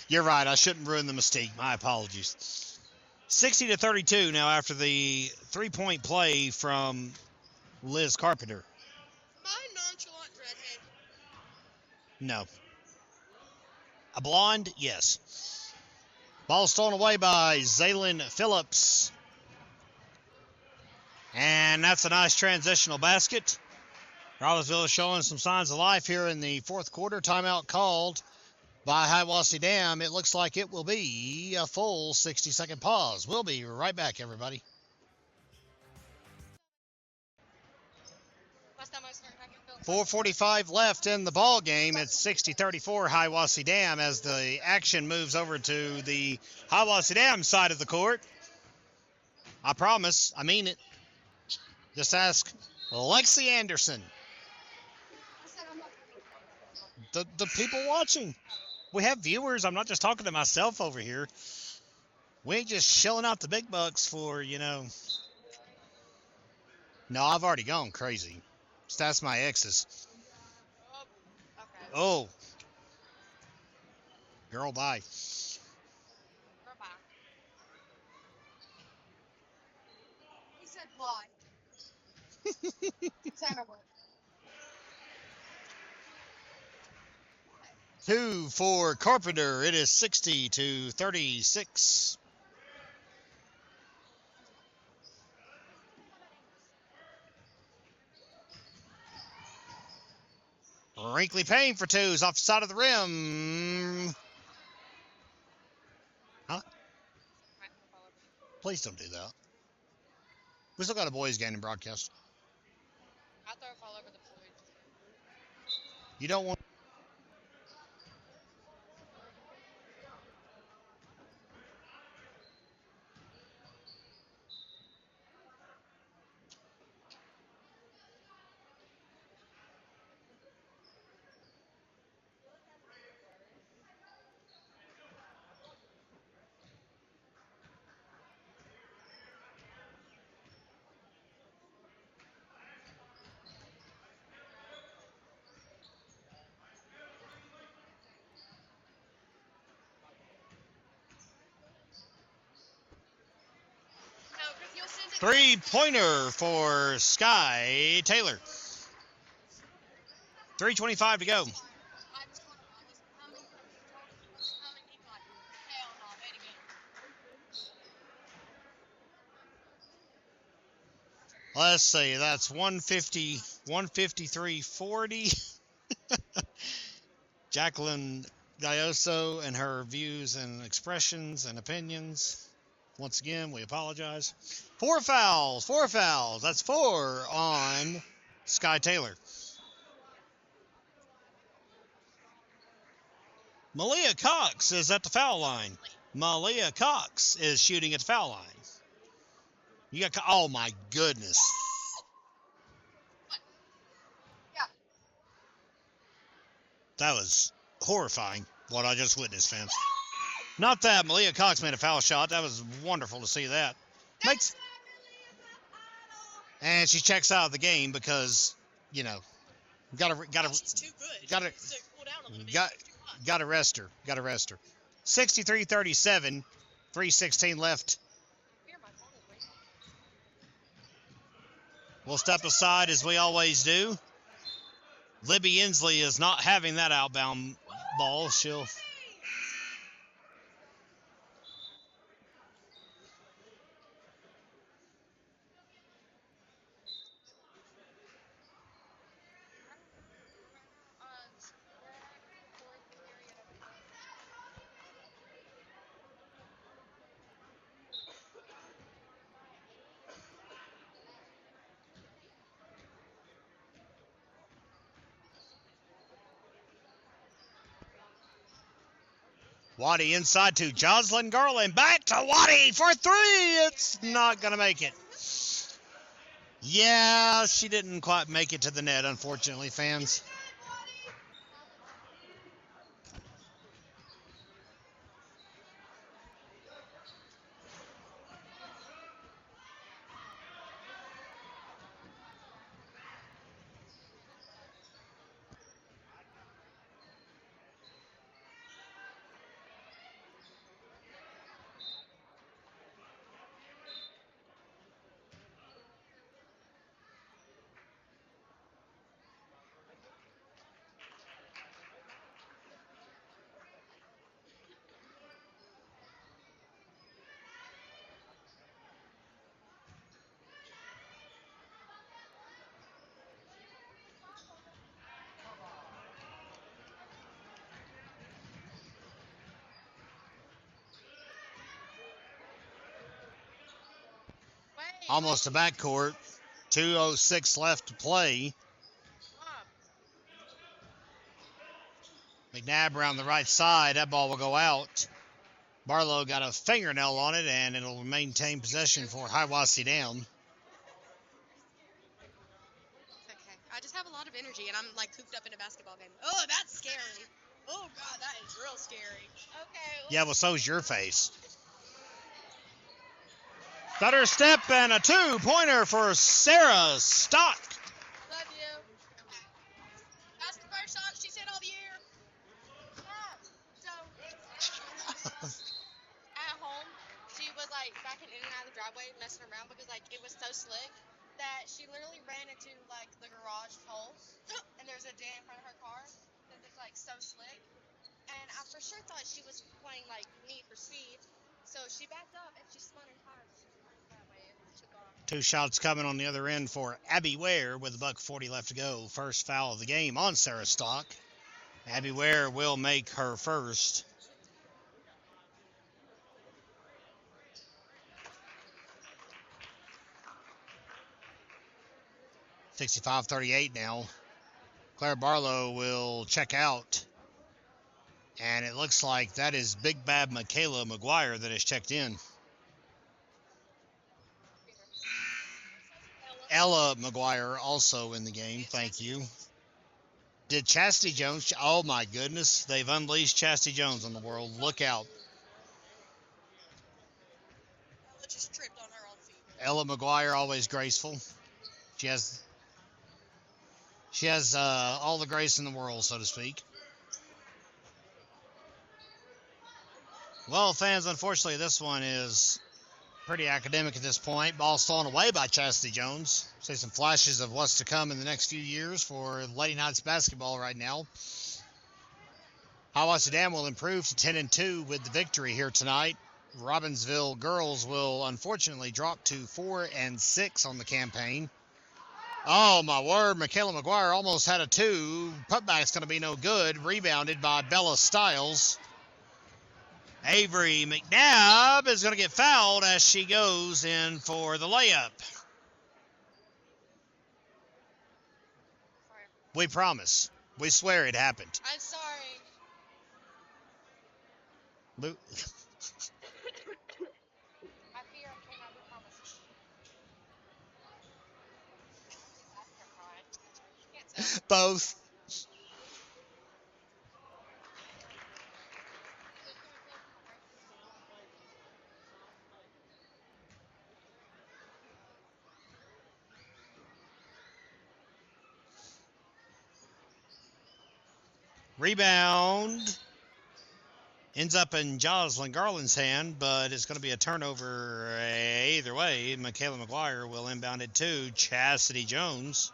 You're right. I shouldn't ruin the mystique. My apologies. 60-32 now after the 3-point play from Liz Carpenter. My nonchalant redhead. No. A blonde? Yes. Ball stolen away by Zaylin Phillips. And that's a nice transitional basket. Robbinsville is showing some signs of life here in the fourth quarter. Timeout called by Hiwassee Dam. It looks like it will be a full 60-second pause. We'll be right back, everybody. Last time I started back in Phillips. 4:45 left in the ball game. It's 60-34 Hiwassee Dam as the action moves over to the Hiwassee Dam side of the court. I promise, I mean it. Just ask Lexi Anderson. The people watching. We have viewers. I'm not just talking to myself over here. We ain't just shelling out the big bucks for, No, I've already gone crazy. That's my exes. Okay. Oh. Girl, bye. Bye. He said why. Center work. 2 for Carpenter. It is 60-36. Wrinkly Payne for twos off the side of the rim. Huh? Please don't do that. We still got a boys game to broadcast. I throw a ball over the boys. You don't want. No, because you'll send it. 3-pointer for Sky Taylor. 3:25 to go. I just want to know how many times you told him wasn't coming. He's like, hell no, way to go. Let's see. That's 150, 153.40. Jacqueline Gayoso and her views and expressions and opinions. Once again, we apologize. 4 fouls. 4 fouls. That's 4 on Sky Taylor. Malia Cox is at the foul line. Malia Cox is shooting at the foul line. You got, oh my goodness. Yeah. That was horrifying, what I just witnessed, fans. Not that Malia Cox made a foul shot. That was wonderful to see that. Makes, and she checks out of the game because, you know, She's too good. gotta She needs to cool down a little bit. got She's too hot. gotta rest her. Gotta rest her. 63-37, 3:16 left. Here, my phone is ringing. We'll step aside as we always do. Libby Inslee is not having that outbound ball. She'll. We're at the fourth period of a game. Waddy inside to Jocelyn Garland. Back to Waddy for 3. It's not going to make it. Yeah, she didn't quite make it to the net, unfortunately, fans. Almost a backcourt. 2:06 left to play. McNabb around the right side. That ball will go out. Barlow got a fingernail on it, and it'll maintain possession for Hiwassee down. It's okay. I just have a lot of energy, and I'm like cooped up in a basketball game. Oh, that's scary. Oh, God, that is real scary. Okay. Yeah, well, so's your face. Stutter step and a 2-pointer for Sarah Stock. Love you. That's the first shot she's hit all year. Yeah. So, at home, she was like backing in and out of the driveway, messing around because like it was so slick that she literally ran into like the garage hole, and there's a dent in front of her car because it's like so slick. And I for sure thought she was playing like Need for Speed, so she backed up and she spun her tires that way and took off. Two shots coming on the other end for Abby Ware with $1:40 left to go. First foul of the game on Sarah Stock. Abby Ware will make her first. $65-38 now. Claire Barlow will check out. And it looks like that is Big Bad Michaela McGuire that has checked in. Ella McGuire also in the game. Thank you. Did Chastity Jones? Oh my goodness. They've unleashed Chastity Jones on the world. Look out. Ella just tripped on her own feet. Ella McGuire, always graceful. She has all the grace in the world, so to speak. Well, fans, unfortunately, this one is pretty academic at this point. Ball stolen away by Chastity Jones. See some flashes of what's to come in the next few years for Lady Knights basketball right now. Hiwassee Dam will improve to 10-2 with the victory here tonight. Robbinsville girls will unfortunately drop to 4-6 on the campaign. Oh, my word. Michaela McGuire almost had a 2. Putback's going to be no good. Rebounded by Bella Stiles. Avery McNabb is going to get fouled as she goes in for the layup. Sorry. We promise. We swear it happened. I'm sorry. I fear I cannot be promised. Can't tell. Both. Rebound ends up in Jocelyn Garland's hand, but it's going to be a turnover either way. Michaela McGuire will inbound it to Chastity Jones.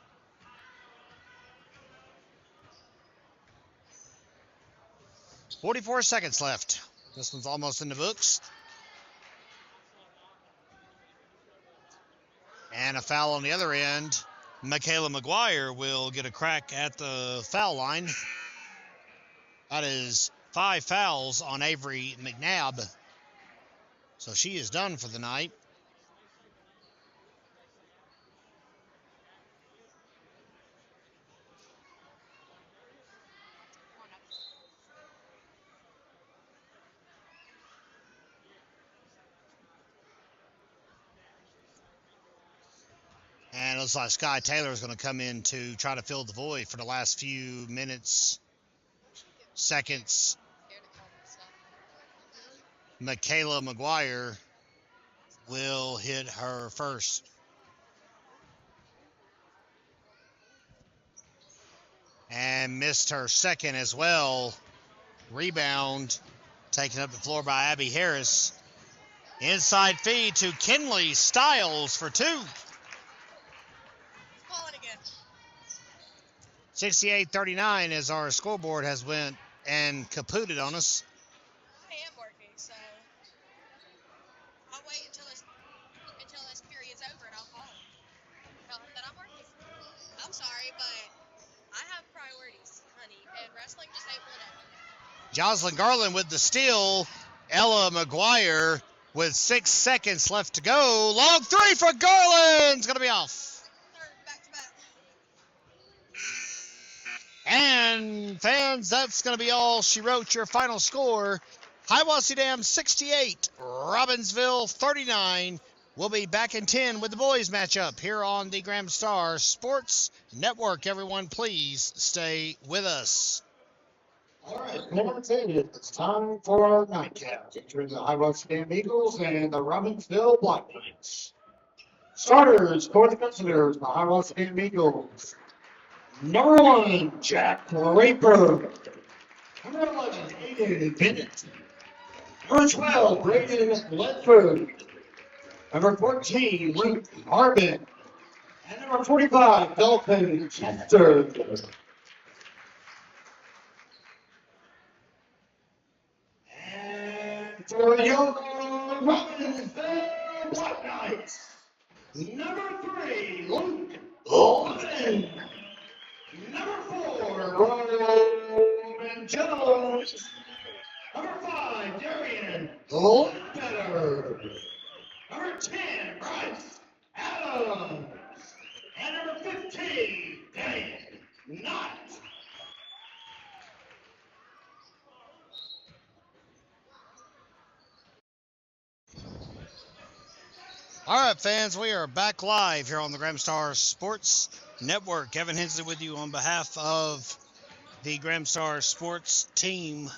.44 seconds left. This one's almost in the books. And a foul on the other end. Michaela McGuire will get a crack at the foul line. That is 5 fouls on Avery McNabb. So she is done for the night. And it looks like Sky Taylor is going to come in to try to fill the void for the last few minutes, seconds. Michaela McGuire will hit her first. And missed her second as well. Rebound taken up the floor by Abby Harris. Inside feed to Kinley Stiles for 2. Call it again. 68-39 as our scoreboard has went and kapooted on us. I am working, so I'll wait until this period's over and I'll call him. Tell him that I'm working. I'm sorry, but I have priorities, honey, and wrestling just ain't one of them. Jocelyn Garland with the steal. Ella McGuire with 6 seconds left to go. Long 3 for Garland. It's going to be off. Third back-to-back. And fans, that's going to be all she wrote. Your final score, Hiwassee Dam 68, Robbinsville 39. We'll be back in 10 with the boys matchup here on the Graham Star Sports Network. Everyone, please stay with us. All right, that's it. It's time for our nightcap featuring the Hiwassee Dam Eagles and the Robbinsville Black Knights. Starters for the visitors, the Hiwassee Dam Eagles. Number 1, Jack Raper. Number 11, Aiden Bennett. Number 12, Braden Ledford. Number 14, Luke Harbin. And number 45, Dalton Chester. And for your Robbinsville Black Knights, Number 3, Luke Levin. Number 4, Robin Jones. Number 5, Darian Ledbetter. Number 10, Bryce Adams. And number 15, Dan Knott. All right, fans, we are back live here on the Gramstar Sports Network. Kevin Hensley with you on behalf of the Gramstar Sports team.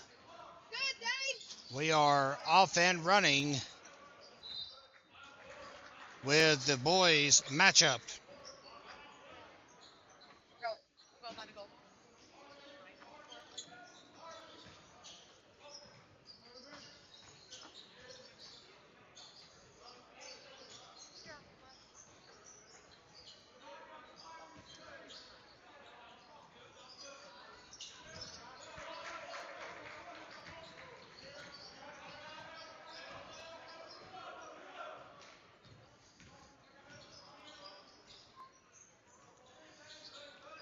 We are off and running with the boys matchup.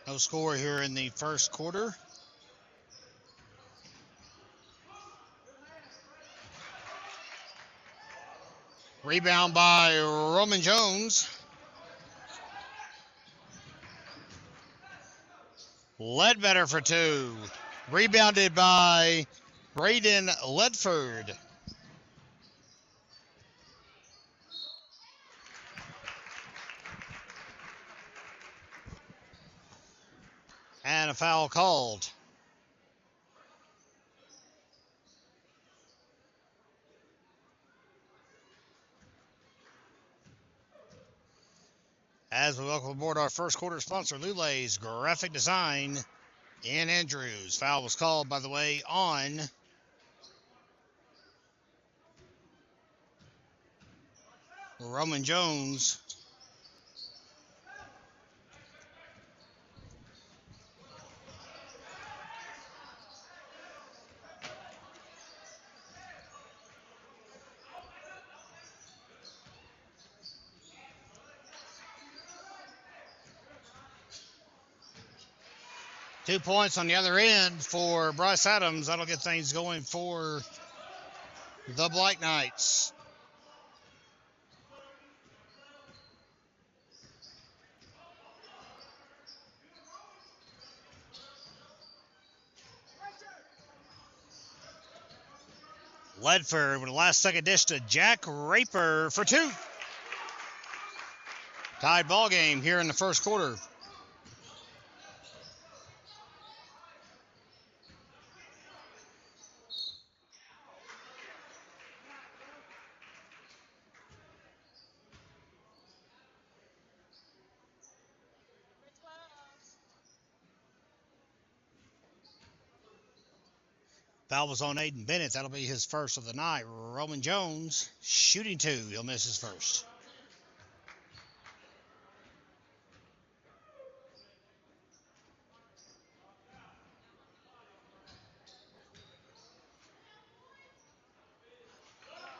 No score here in the first quarter. Rebound by Roman Jones. Ledbetter for 2. Rebounded by Braden Ledford. And a foul called. As we welcome aboard our first quarter sponsor, Lulay's Graphic Design in Andrews. Foul was called, by the way, on Roman Jones. Two points on the other end for Bryce Adams. That'll get things going for the Black Knights. Ledford with a last-second dish to Jack Raper for 2. Tied ball game here in the first quarter. Foul was on Aiden Bennett. That'll be his first of the night. Roman Jones shooting 2. He'll miss his first.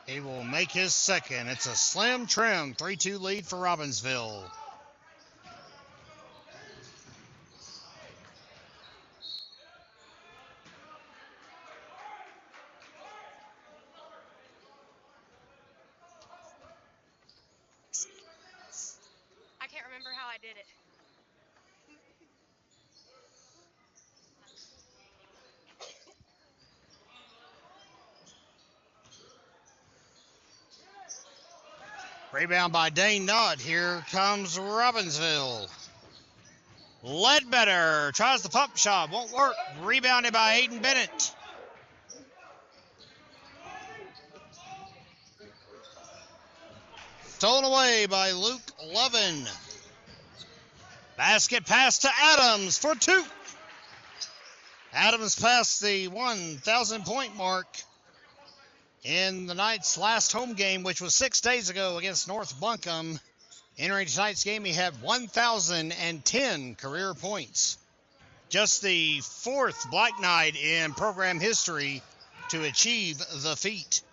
He will make his second. It's a slim trim 3-2 lead for Robbinsville. I can't remember how I did it. Rebound by Dane Knott. Here comes Robbinsville. Ledbetter tries the pump shot. Won't work. Rebounded by Aiden Bennett. Stolen away by Luke Levin. Basket pass to Adams for 2. Adams passed the 1,000-point mark in the Knights' last home game, which was 6 days ago against North Buncombe. Entering tonight's game, he had 1,010 career points. Just the 4th Black Knight in program history to achieve the feat.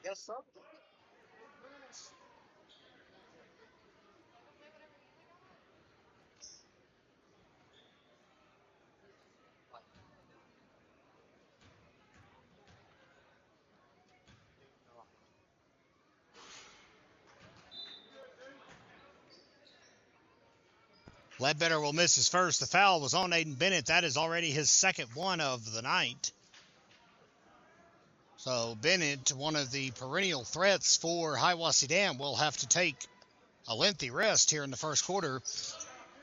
Yes, sir. Ledbetter will miss his first. The foul was on Aiden Bennett. That is already his second one of the night. So Bennett, one of the perennial threats for Hiwassee Dam, will have to take a lengthy rest here in the first quarter.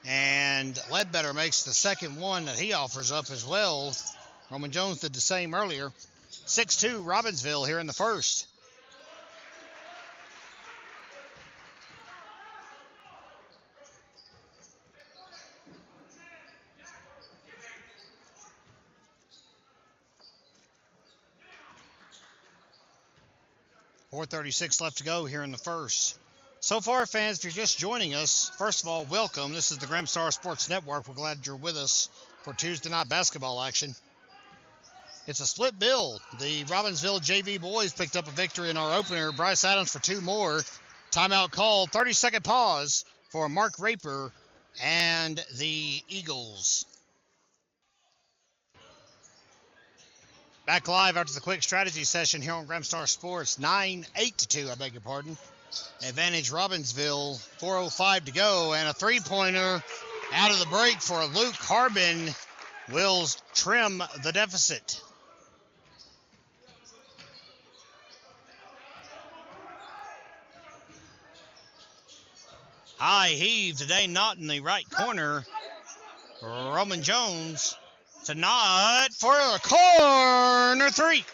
And Ledbetter makes the second one that he offers up as well. Roman Jones did the same earlier. 6-2 Robbinsville here in the first. .436 left to go here in the first. So far, fans, if you're just joining us, first of all, welcome. This is the Grimstar Sports Network. We're glad you're with us for Tuesday night basketball action. It's a split bill. The Robbinsville JV boys picked up a victory in our opener. Bryce Adams for two more. Timeout called. 30-second pause for Mark Raper and the Eagles. Back live after the quick strategy session here on Grimstar Sports. 9-8-2, I beg your pardon. Advantage Robbinsville. 4:05 to go, and a three-pointer out of the break for Luke Harbin will trim the deficit. High heave today, not in the right corner. Roman Jones to Knott for a corner three.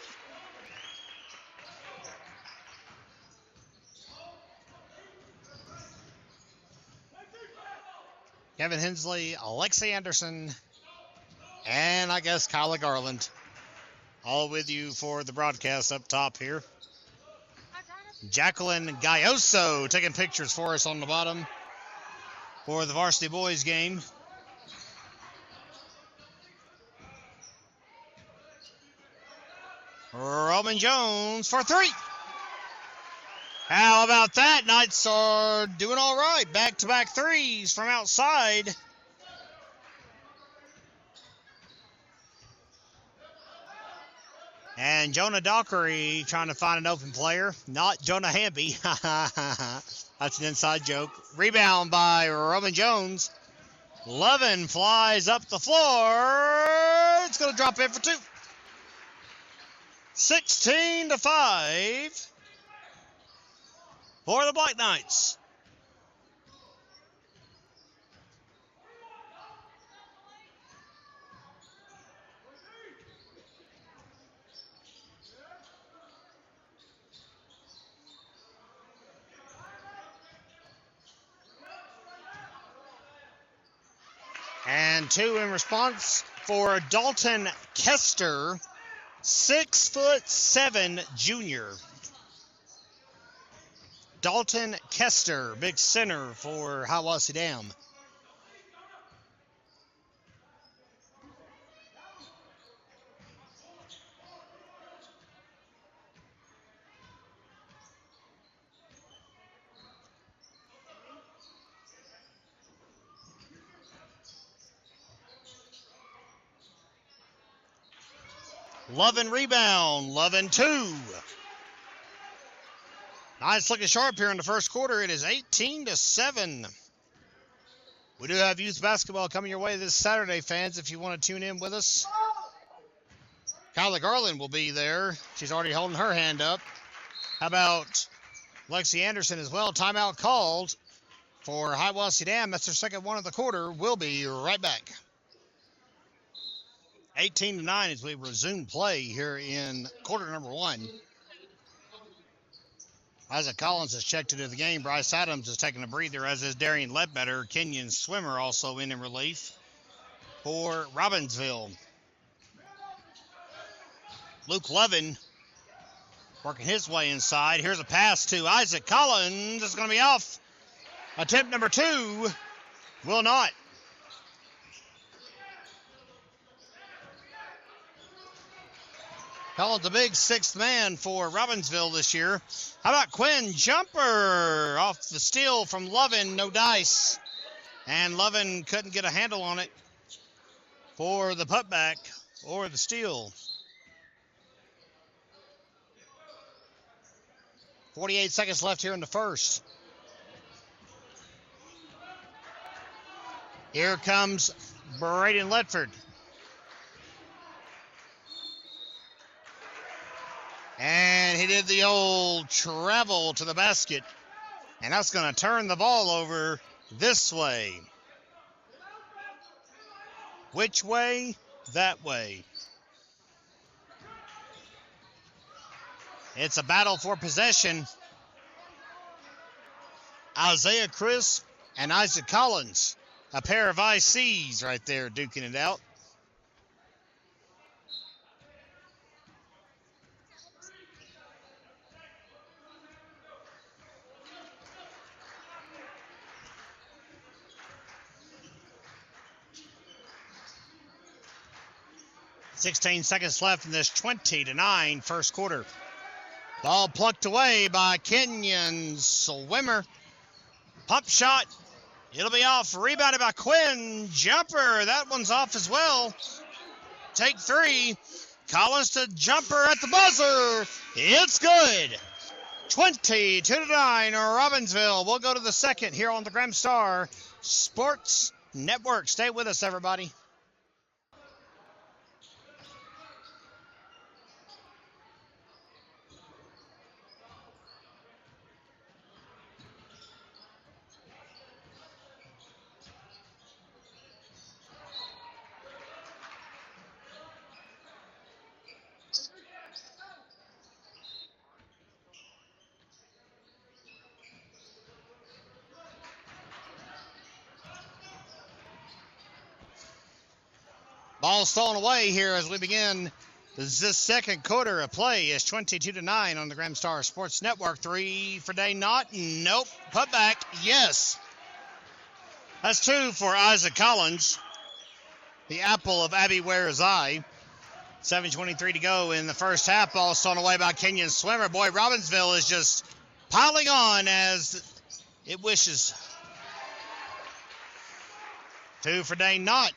Kevin Hensley, Alexi Anderson, and I guess Kyla Garland. All with you for the broadcast up top here. Jacqueline Gayoso taking pictures for us on the bottom for the Varsity boys game. Roman Jones for three. How about that? Knights are doing all right. Back-to-back threes from outside. And Jonah Dockery trying to find an open player. Not Jonah Hamby. That's an inside joke. Rebound by Roman Jones. Levin flies up the floor. It's going to drop in for two. 16-5 for the Black Knights. And two in response for Dalton Kester, 6'7" junior. Dalton Kester, big center for Hiwassee Dam. Lovin rebound, Lovin two. Nice looking sharp here in the first quarter. It is 18-7. We do have youth basketball coming your way this Saturday, fans, if you want to tune in with us. Kyla Garland will be there. She's already holding her hand up. How about Lexi Anderson as well? Timeout called for Hiwassee Dam. That's their second one of the quarter. We'll be right back. 18-9 as we resume play here in quarter number one. Isaac Collins has checked into the game. Bryce Adams is taking a breather, as is Darian Ledbetter. Kenyon Swimmer also in relief for Robbinsville. Luke Levin working his way inside. Here's a pass to Isaac Collins. It's going to be off. Attempt number two will not. Called the big sixth man for Robbinsville this year. How about Quinn Jumper off the steal from Lovin? No dice. And Lovin couldn't get a handle on it for the putback or the steal. 48 seconds left here in the first. Here comes Braden Ledford. And he did the old travel to the basket. And that's going to turn the ball over this way. Which way? That way. It's a battle for possession. Isaiah Crisp and Isaac Collins. A pair of ICs right there duking it out. .16 seconds left in this 20-9 first quarter. Ball plucked away by Kenyon Swimmer. Pump shot. It'll be off. Rebounded by Quinn Jumper. That one's off as well. Take three. Collins to Jumper at the buzzer. It's good. 22-9 Robbinsville. We'll go to the second here on the Gramstar Sports Network. Stay with us, everybody. Ball stolen away here as we begin this second quarter of play. Is 22-9 on the Gramstar Sports Network. Three for Day Not. Nope. Put back. Yes. That's two for Isaac Collins. The apple of Abby Ware's eye. 7:23 to go in the first half. Ball stolen away by Kenyon Swimmer. Boy, Robbinsville is just piling on as it wishes. Two for Day Not.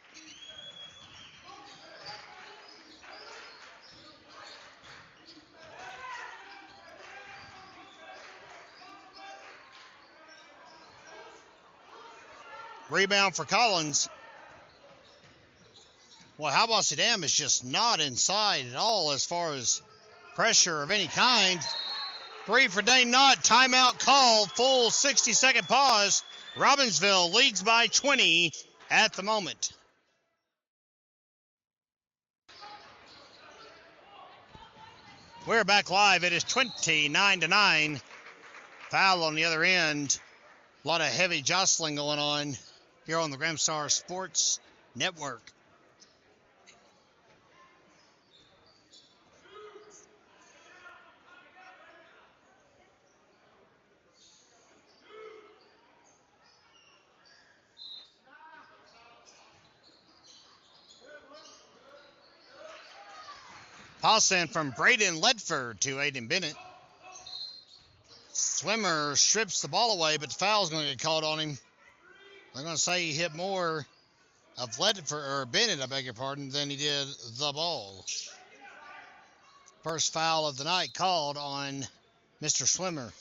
Rebound for Collins. Well, Hiwassee Dam is just not inside at all as far as pressure of any kind. Three for Dane Knott. Timeout called. Full 60-second pause. Robbinsville leads by 20 at the moment. We're back live. It is 29-9. Foul on the other end. A lot of heavy jostling going on here on the Gramstar Sports Network. Pass in from Braden Ledford to Aiden Bennett. Swimmer strips the ball away, but the foul's going to get called on him. They're going to say he hit more of Ledford, or Bennett, I beg your pardon, than he did the ball. First foul of the night called on Mr. Swimmer.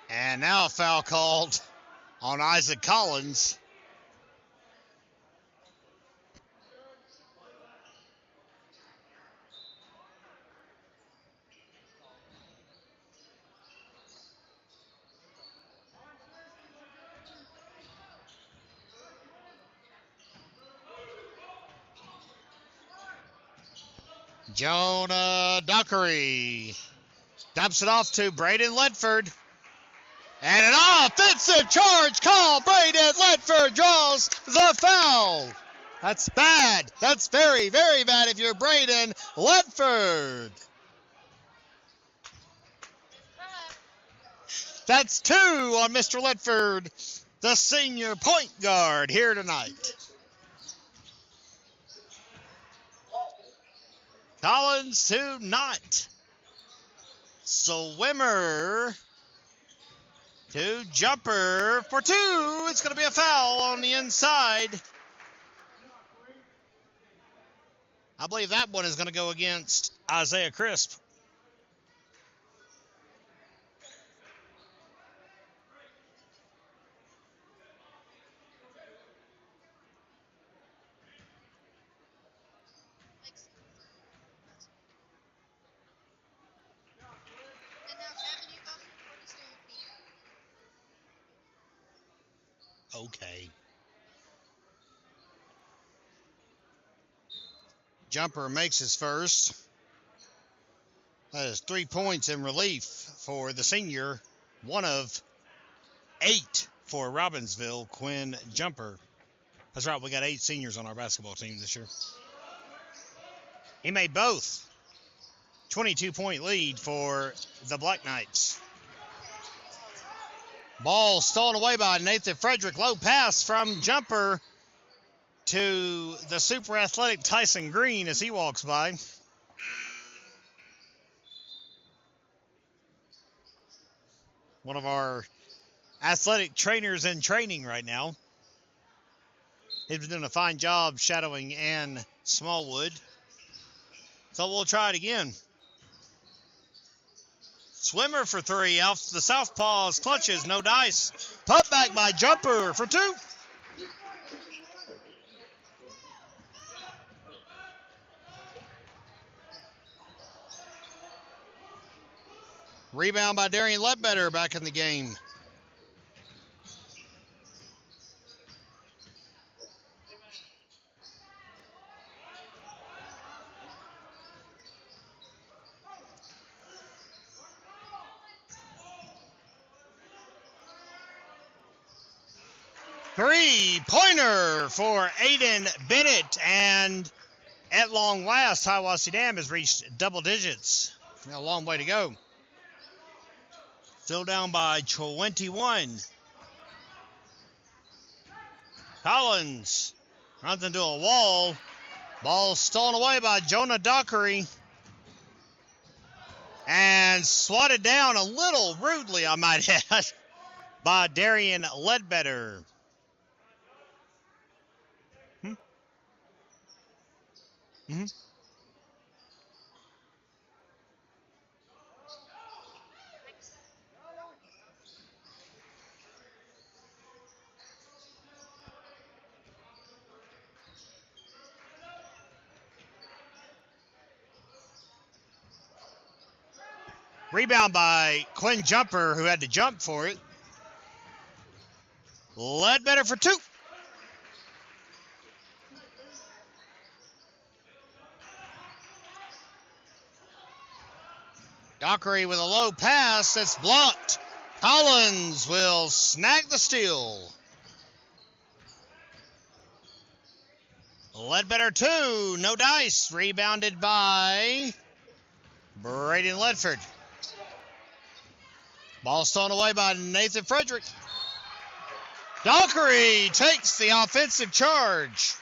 And now a foul called on Isaac Collins. Jonah Dockery dumps it off to Braden Ledford. And an offensive charge call. Braden Ledford draws the foul. That's bad. That's very, very bad if you're Braden Ledford. That's two on Mr. Ledford. the senior point guard here tonight. Collins to Knott. Swimmer to Jumper for two. It's going to be a foul on the inside. I believe that one is going to go against Isaiah Crisp. Okay. Jumper makes his first. That is 3 points in relief for the senior. One of 8 for Robbinsville, Quinn Jumper. That's right, we got 8 seniors on our basketball team this year. He made both. 22-point lead for the Black Knights. Ball stolen away by Nathan Frederick. Low pass from Jumper to the super athletic Tyson Green as he walks by. One of our athletic trainers in training right now. He's been doing a fine job shadowing Ann Smallwood. So we'll try it again. Swimmer for 3 off the southpaws, clutches, no dice. Put back by Jumper for 2. Rebound by Darian Ledbetter back in the game. Three-pointer for Aiden Bennett, and at long last, Hiwassee Dam has reached double digits. A long way to go. Still down by 21. Collins runs into a wall. Ball stolen away by Jonah Dockery. And swatted down a little rudely, I might add, by Darian Ledbetter. Mm-hmm. Rebound by Quinn Jumper, who had to jump for it. Ledbetter for 2. Dockery with a low pass that's blocked. Collins will snag the steal. Ledbetter 2, no dice. Rebounded by Braden Ledford. Ball stolen away by Nathan Frederick. Dockery takes the offensive charge.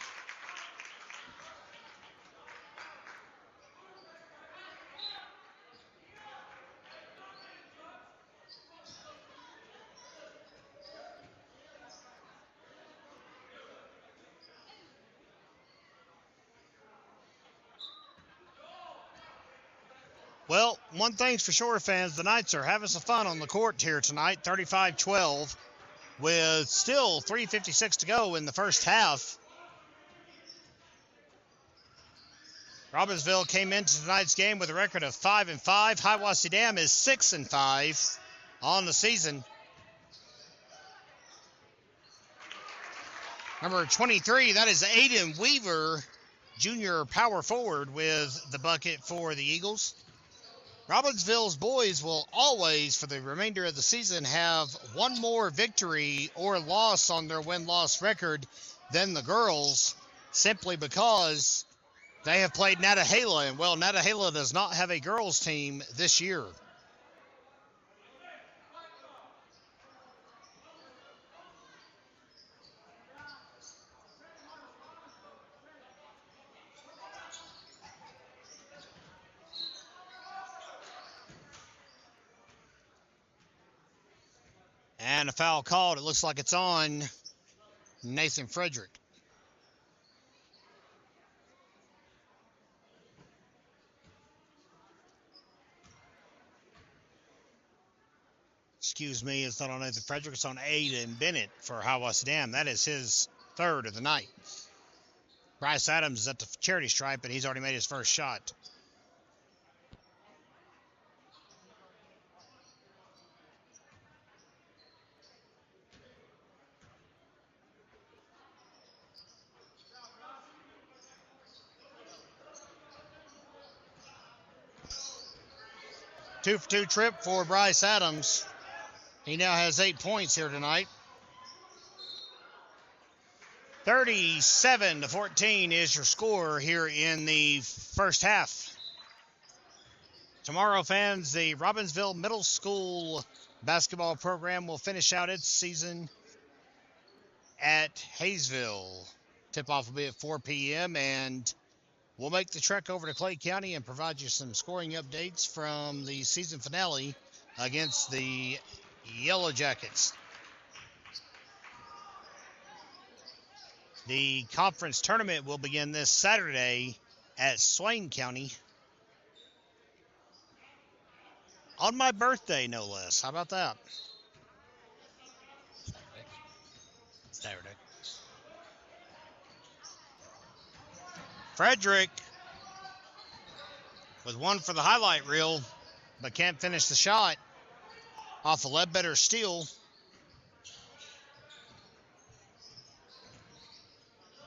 Well, one thing's for sure, fans, the Knights are having some fun on the court here tonight, 35-12, with still 3:56 to go in the first half. Robbinsville came into tonight's game with a record of 5-5. Hiwassee Dam is 6-5 on the season. Number 23, that is Aiden Weaver, junior power forward, with the bucket for the Eagles. Robbinsville's boys will always, for the remainder of the season, have one more victory or loss on their win-loss record than the girls, simply because they have played Natahala, and, well, Natahala does not have a girls' team this year. And a foul called. It looks like it's on Nathan Frederick. Excuse me, it's not on Nathan Frederick. It's on Aiden Bennett for Hiwassee Dam. That is his third of the night. Bryce Adams is at the charity stripe, and he's already made his first shot. Two for two trip for Bryce Adams. He now has 8 points here tonight. 37-14 is your score here in the first half. Tomorrow, fans, the Robbinsville Middle School basketball program will finish out its season at Hayesville. Tip-off will be at 4 p.m., and we'll make the trek over to Clay County and provide you some scoring updates from the season finale against the Yellow Jackets. The conference tournament will begin this Saturday at Swain County. On my birthday, no less. How about that? Saturday. Frederick with one for the highlight reel, but can't finish the shot off a Ledbetter steal.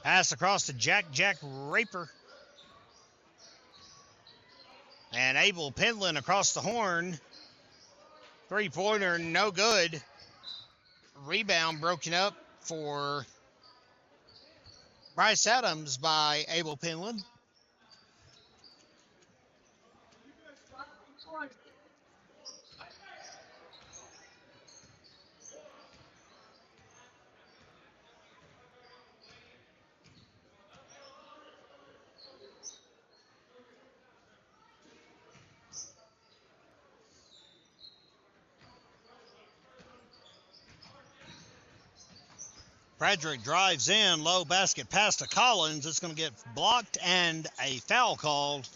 Pass across to Jack Raper. And Abel Penland across the horn. Three-pointer, no good. Rebound broken up for Bryce Adams by Abel Penland. Frederick drives in, low basket pass to Collins. It's going to get blocked and a foul called.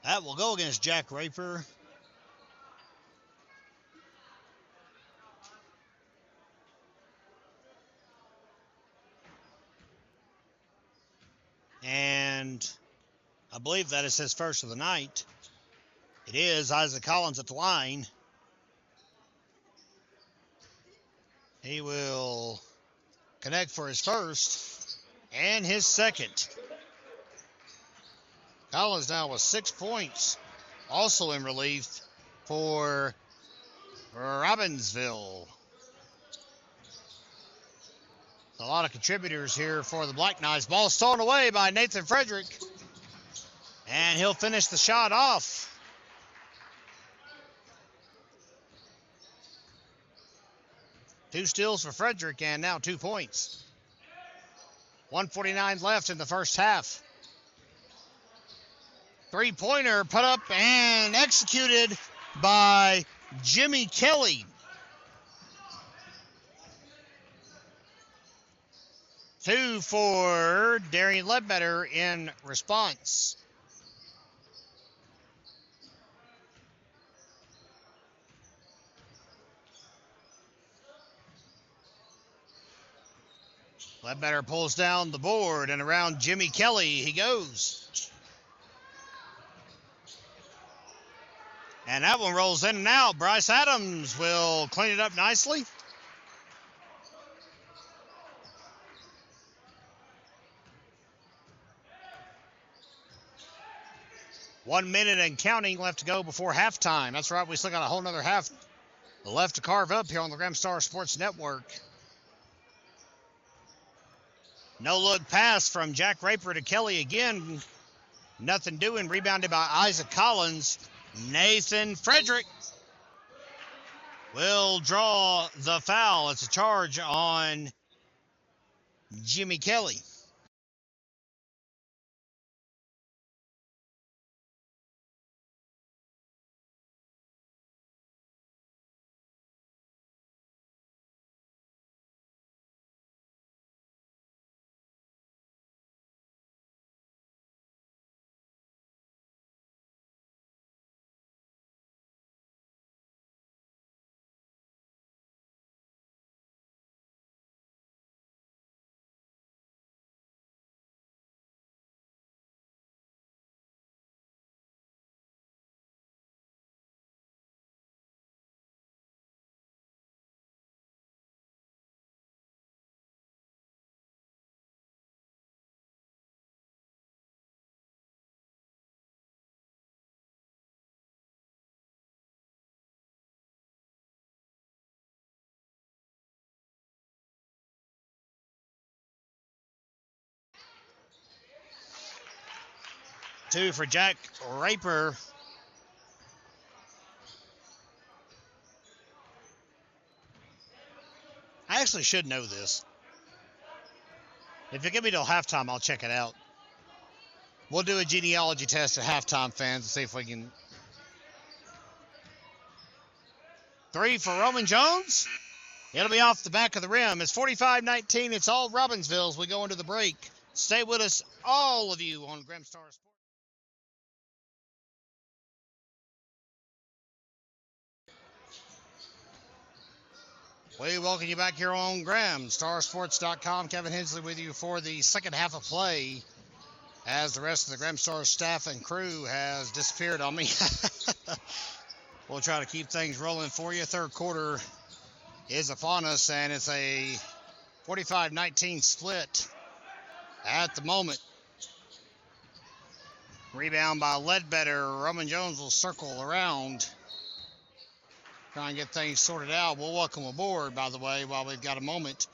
That will go against Jack Raper. And I believe that is his first of the night. It is Isaac Collins at the line. He will connect for his first and his second. Collins now with 6 points. Also in relief for Robbinsville. A lot of contributors here for the Black Knights. Ball stolen away by Nathan Frederick. And he'll finish the shot off. Two steals for Frederick and now 2 points. 1:49 left in the first half. Three-pointer put up and executed by Jimmy Kelly. Two for Darian Ledbetter in response. Ledbetter pulls down the board, and around Jimmy Kelly he goes. And that one rolls in and out. Bryce Adams will clean it up nicely. One minute and counting left to go before halftime. That's right, we still got a whole nother half left to carve up here on the Gramstar Sports Network. No-look pass from Jack Raper to Kelly again. Nothing doing. Rebounded by Isaac Collins. Nathan Frederick will draw the foul. It's a charge on Jimmy Kelly. 2 for Jack Raper. I actually should know this. If you give me till halftime, I'll check it out. We'll do a genealogy test at halftime, fans, and see if we can. 3 for Roman Jones. It'll be off the back of the rim. It's 45-19. It's all Robbinsville as we go into the break. Stay with us, all of you, on Gramstar Sports. We welcome you back here on GramStarSports.com. Kevin Hensley with you for the second half of play as the rest of the Gramstar staff and crew has disappeared on me. We'll try to keep things rolling for you. Third quarter is upon us, and it's a 45-19 split at the moment. Rebound by Ledbetter. Roman Jones will circle around, try and get things sorted out. We'll welcome aboard, by the way, while we've got a moment,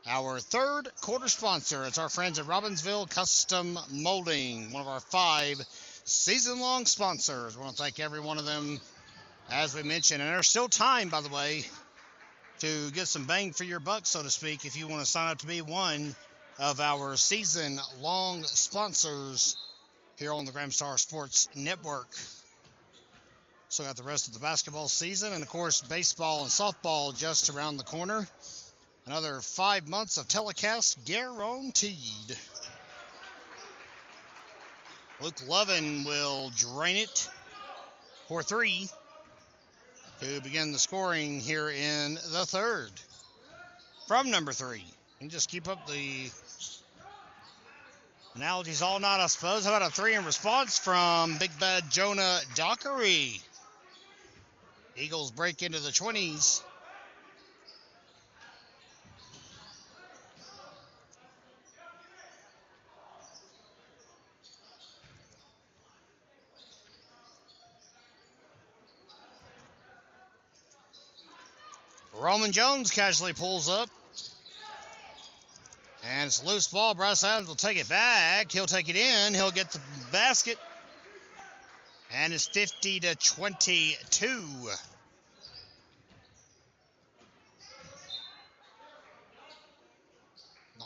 our third quarter sponsor. It's our friends at Robbinsville Custom Molding, one of our 5 season-long sponsors. I want to thank every one of them, as we mentioned. And there's still time, by the way, to get some bang for your buck, so to speak, if you want to sign up to be one of our season-long sponsors here on the Gramstar Sports Network. So got the rest of the basketball season, and of course baseball and softball just around the corner. Another 5 months of telecast guaranteed. Luke Lovin will drain it for 3 to begin the scoring here in the third. From number 3. And just keep up the analogies all night, I suppose. How about a 3 in response from Big Bad Jonah Dockery? Eagles break into the 20s. Roman Jones casually pulls up. And it's a loose ball. Bryce Adams will take it back. He'll take it in. He'll get the basket. And it's 50-22.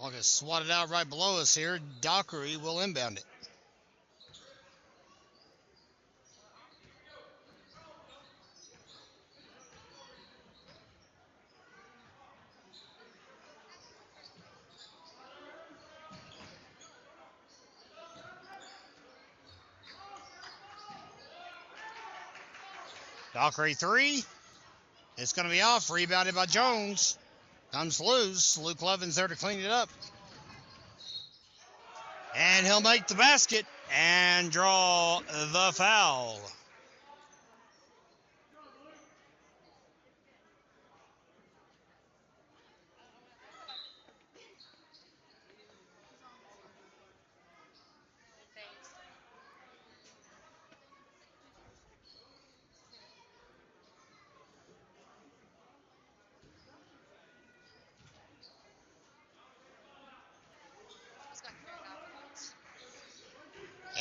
I'll get swatted out right below us here. Dockery will inbound it. Dockery 3. It's going to be off. Rebounded by Jones. Comes loose. Luke Levin's there to clean it up. And he'll make the basket and draw the foul.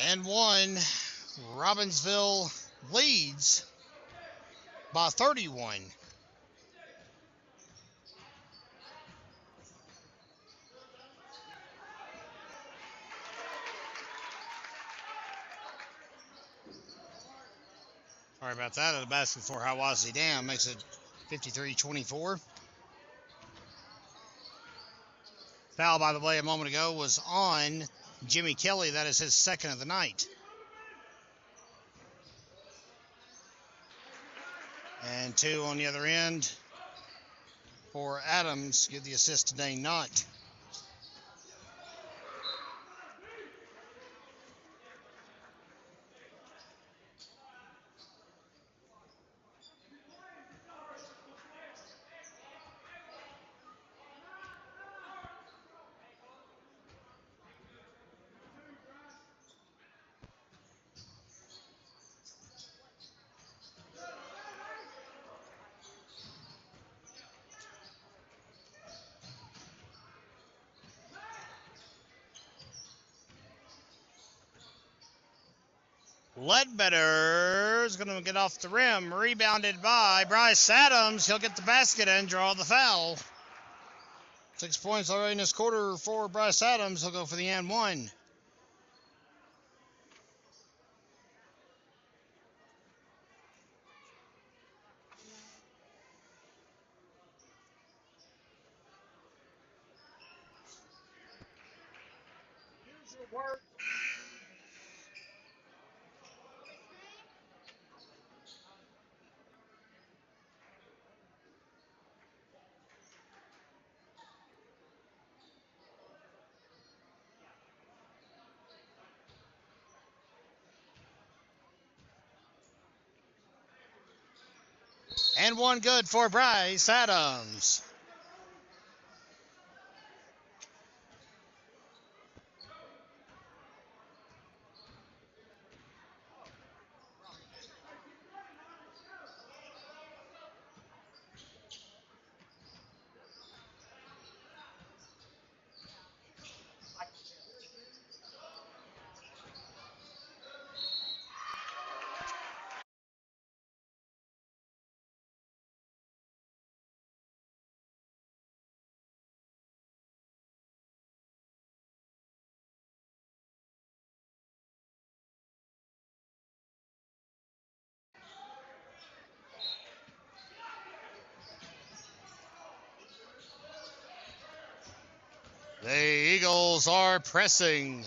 And 1. Robbinsville leads by 31. Sorry about that. A basket for Hiwassee down makes it 53-24. Foul, by the way, a moment ago was on Jimmy Kelly. That is his second of the night. And 2 on the other end for Adams. Give the assist to Dane Knott. Ledbetter's going to get off the rim. Rebounded by Bryce Adams. He'll get the basket and draw the foul. 6 points already in this quarter for Bryce Adams. He'll go for the and one. And one good for Bryce Adams. The Eagles are pressing.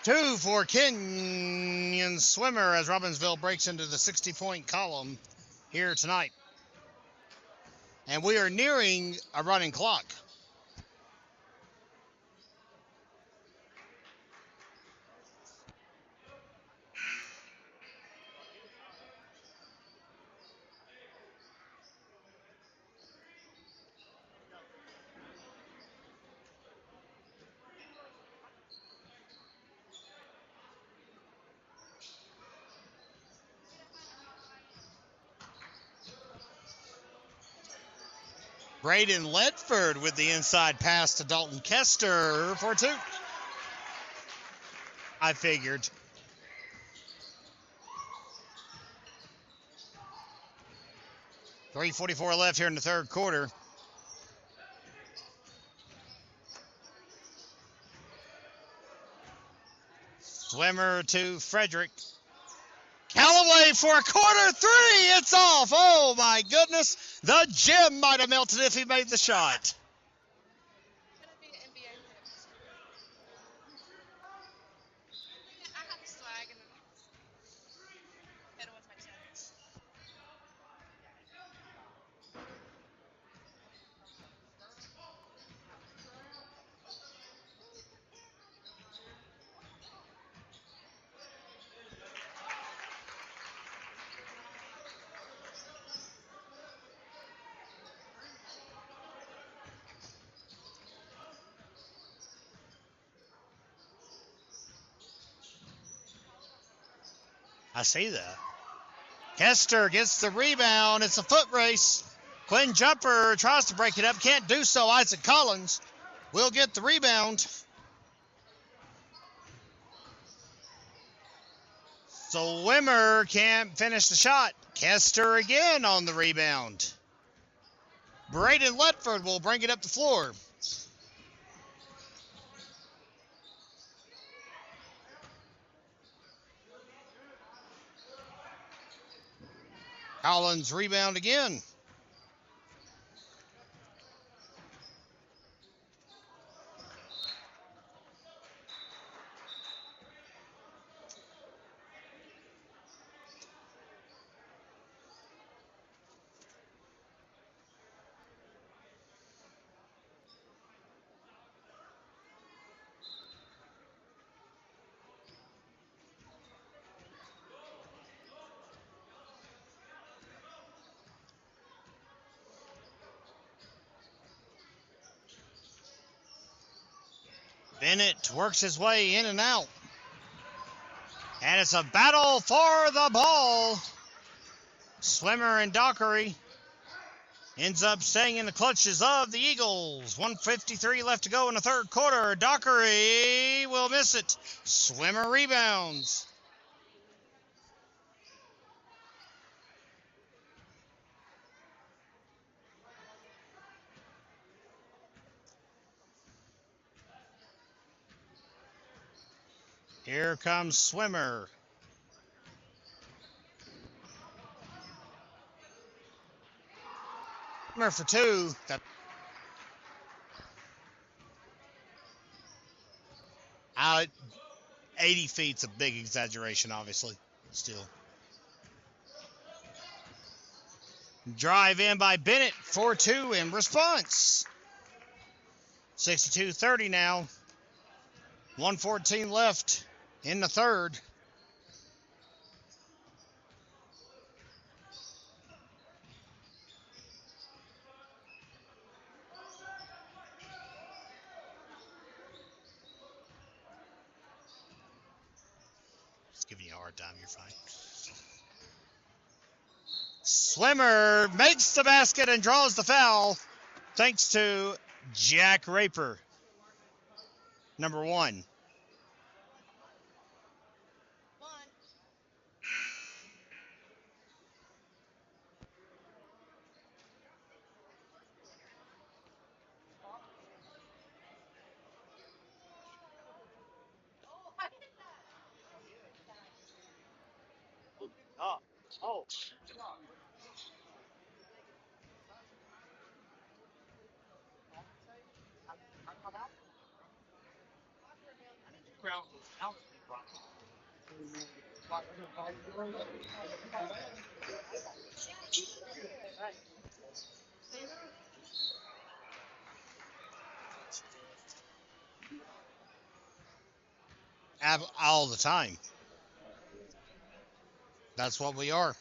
Two for Kenyon Swimmer as Robbinsville breaks into the 60-point column here tonight. And we are nearing a running clock. Braden Ledford with the inside pass to Dalton Kester for two. I figured. .344 left here in the third quarter. Swimmer to Frederick. Callaway for a corner three. It's off. Oh, my goodness. The gym might have melted if he made the shot. I see that. Kester gets the rebound. It's a foot race. Quinn Jumper tries to break it up. Can't do so. Isaac Collins will get the rebound. Swimmer can't finish the shot. Kester again on the rebound. Braden Ledford will bring it up the floor. Collins rebound again. Bennett works his way in and out. And it's a battle for the ball. Swimmer and Dockery ends up staying in the clutches of the Eagles. 1:53 left to go in the third quarter. Dockery will miss it. Swimmer rebounds. Here comes Swimmer. Swimmer for two. 80 feet's a big exaggeration, obviously. Still. Drive in by Bennett, 4-2 in response. 62-30 now. 1:14 left in the third. Just giving you a hard time, you're fine. Swimmer makes the basket and draws the foul thanks to Jack Raper, number 1. All the time. That's what we are.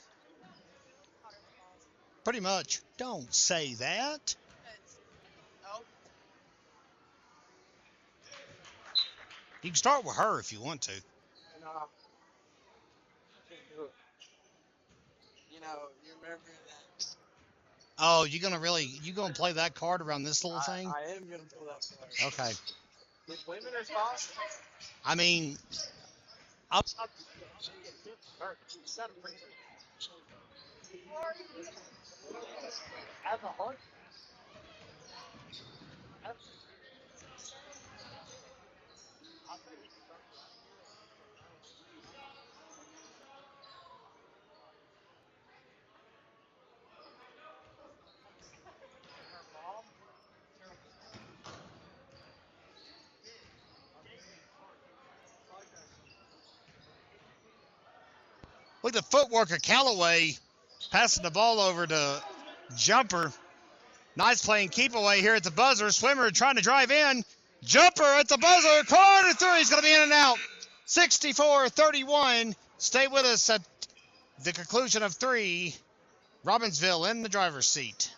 Pretty much. Don't say that. You can start with her if you want to. You remember that? Oh, you gonna play that card around this little thing? I am gonna pull that card. Okay. With women or spouse? I mean, look at the footwork of Callaway passing the ball over to Jumper. Nice playing keep away here at the buzzer. Swimmer trying to drive in. Jumper at the buzzer. Corner three. He's going to be in and out. 64-31. Stay with us at the conclusion of 3. Robbinsville in the driver's seat.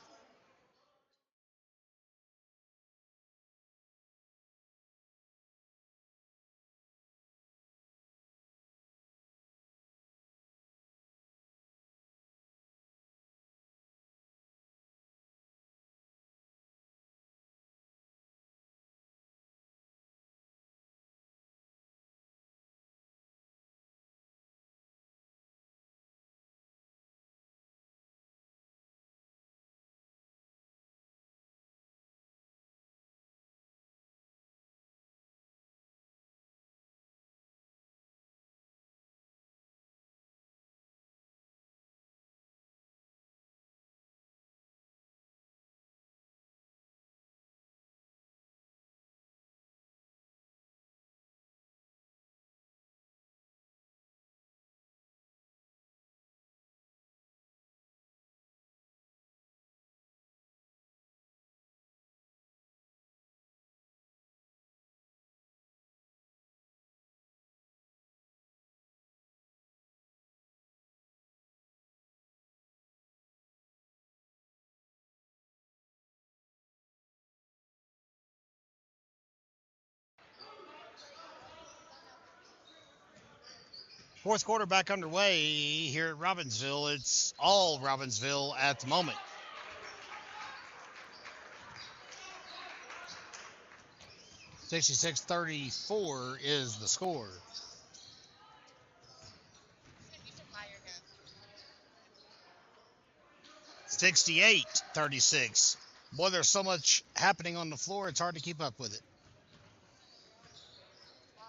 Fourth quarter back underway here at Robbinsville. It's all Robbinsville at the moment. 66-34 is the score. You should buy your hair. 68-36. Boy, there's so much happening on the floor, it's hard to keep up with it. Uh,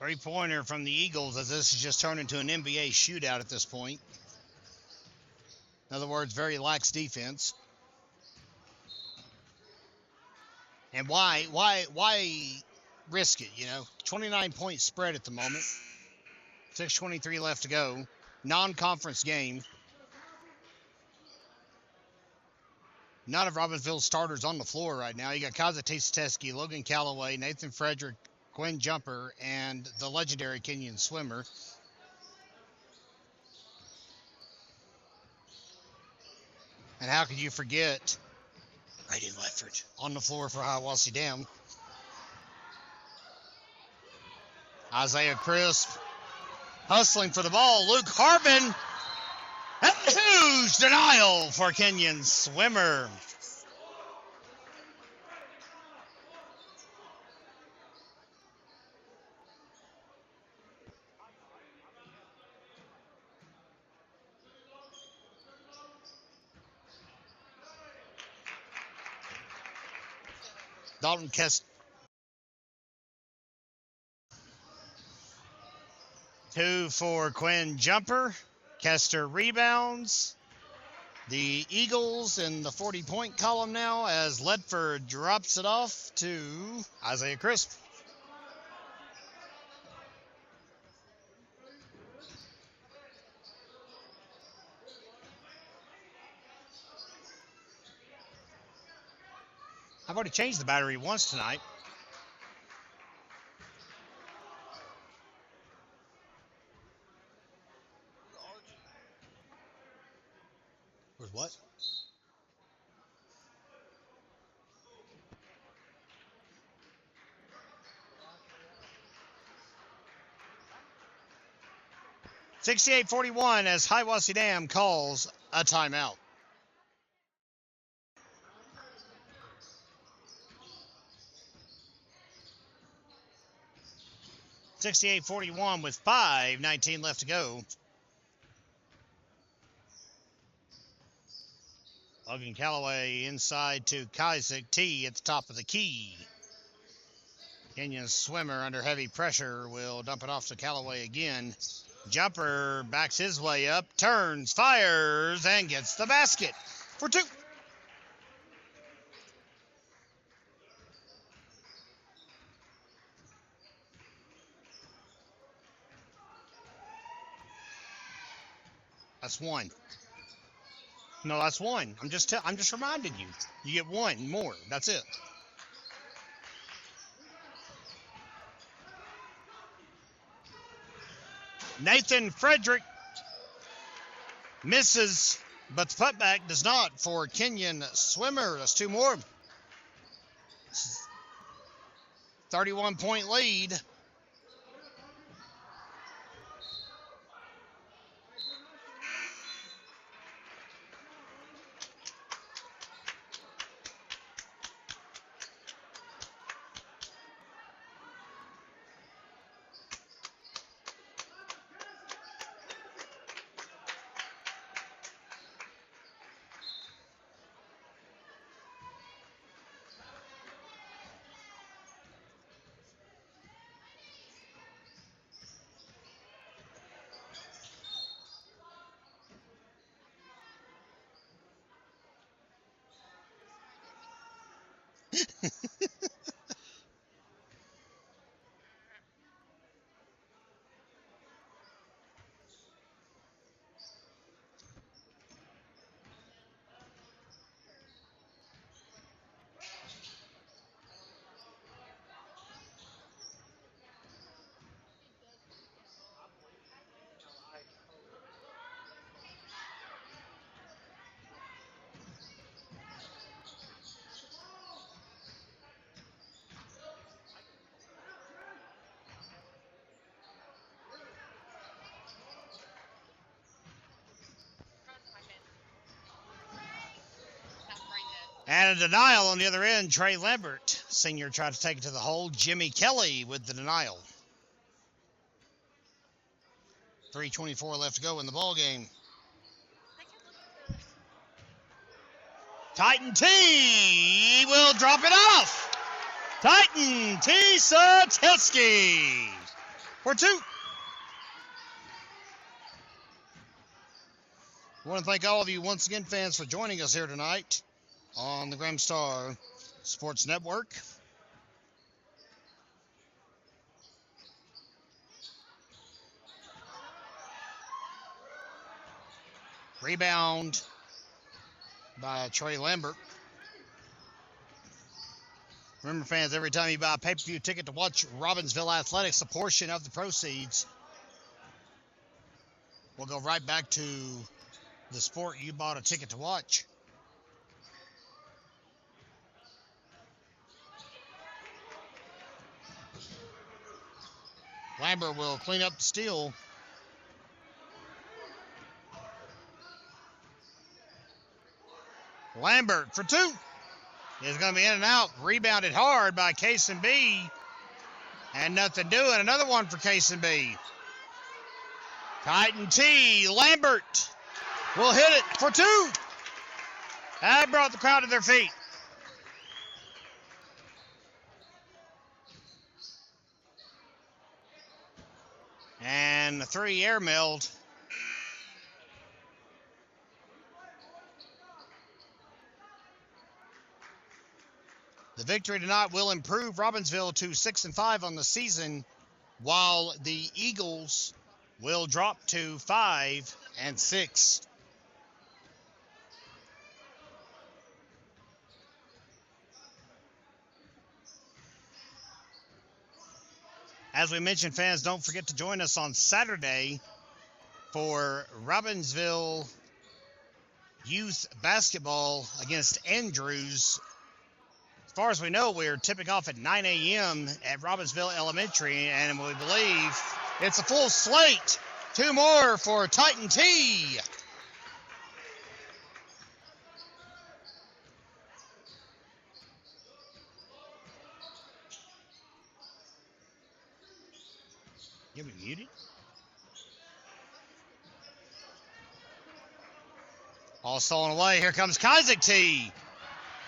3-pointer from the Eagles, as this has just turned into an NBA shootout at this point. In other words, very lax defense. And why risk it, 29-point spread at the moment. 6:23 left to go. Non-conference game. None of Robbinsville's starters on the floor right now. You got Kaza Teski, Logan Calloway, Nathan Frederick, Quinn Jumper, and the legendary Kenyon Swimmer. And how could you forget Raiden Lefford on the floor for Hiwassee Dam? Isaiah Crisp hustling for the ball. Luke Harbin. A huge denial for Kenyon Swimmer. Dalton Kest. 2 for Quinn Jumper. Kester rebounds. The Eagles in the 40-point column now as Ledford drops it off to Isaiah Crisp. I've already changed the battery once tonight. Where's what? (68-41) as Hiwassee Dam calls a timeout. (68-41) with 5:19 left to go. Logan Calloway inside to Kaisik T at the top of the key. Kenyon Swimmer under heavy pressure will dump it off to Calloway again. Jumper backs his way up, turns, fires, and gets the basket for 2. That's 1. No, that's 1. I'm just reminding you. You get 1 more. That's it. Nathan Frederick misses, but the putback does not for Kenyon Swimmer. That's 2 more. 31-point lead. And a denial on the other end. Trey Lambert, senior, tried to take it to the hole. Jimmy Kelly with the denial. 3:24 left to go in the ball game. Titan T will drop it off. Titan T. Sateski for 2. I want to thank all of you once again, fans, for joining us here tonight on the Gramstar Sports Network. Rebound by Trey Lambert. Remember, fans, every time you buy a pay-per-view ticket to watch Robbinsville Athletics, a portion of the proceeds will go right back to the sport you bought a ticket to watch. Lambert will clean up the steal. Lambert for 2. Is going to be in and out. Rebounded hard by Case and B. And nothing doing. Another one for Case and B. Titan T. Lambert will hit it for 2. That brought the crowd to their feet. And the 3 airmailed. The victory tonight will improve Robbinsville to 6-5 on the season, while the Eagles will drop to 5-6. As we mentioned, fans, don't forget to join us on Saturday for Robbinsville youth basketball against Andrews. As far as we know, we're tipping off at 9 a.m. at Robbinsville Elementary, and we believe it's a full slate. 2 more for Titan T. You be muted. All stolen away. Here comes Kaiser T.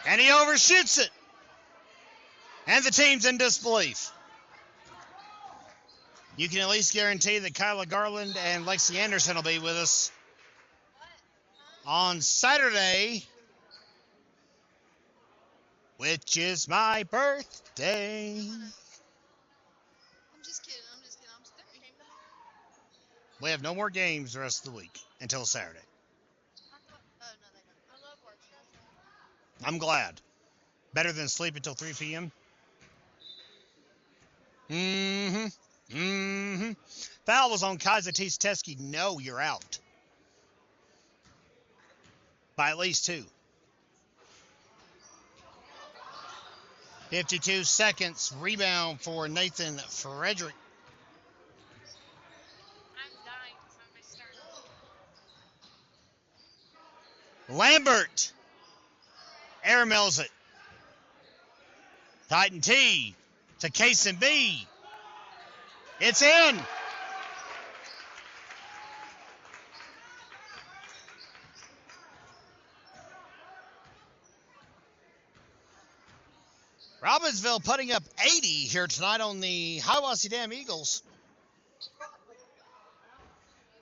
And he overshoots it. And the team's in disbelief. You can at least guarantee that Kyla Garland and Lexi Anderson will be with us on Saturday, which is my birthday. I'm just kidding. I'm still here. We have no more games the rest of the week until Saturday. Oh, no, they don't. I love work. I'm glad. Better than sleep until 3 p.m. Foul was on Kaiser T. Sateski. No, you're out. By at least 2. 52 seconds. Rebound for Nathan Frederick. I'm dying because somebody started. Lambert airmails it. Titan T to Case and B. It's in. Robbinsville putting up 80 here tonight on the Hiwassee Dam Eagles.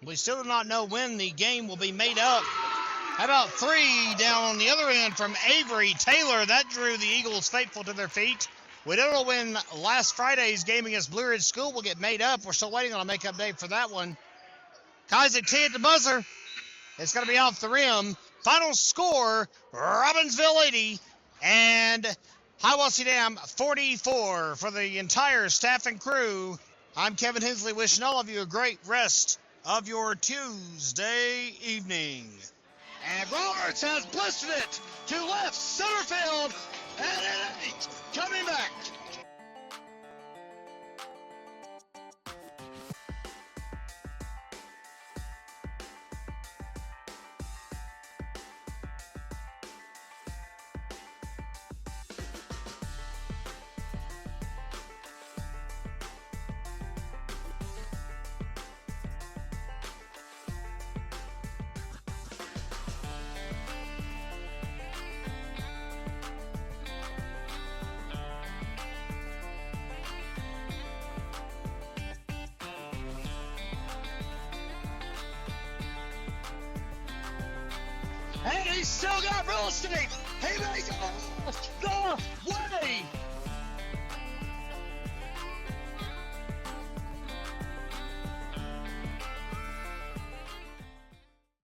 We still do not know when the game will be made up. How about 3 down on the other end from Avery Taylor? That drew the Eagles faithful to their feet. We don't know when last Friday's game against Blue Ridge School will get made up. We're still waiting on a make-up date for that one. Kaiser T at the buzzer. It's going to be off the rim. Final score, Robbinsville 80 and Hiwassee Dam 44. For the entire staff and crew, I'm Kevin Hensley wishing all of you a great rest of your Tuesday evening. And Roberts has blistered it to left center field, and it ain't coming back. And he's still got real estate. He may go the way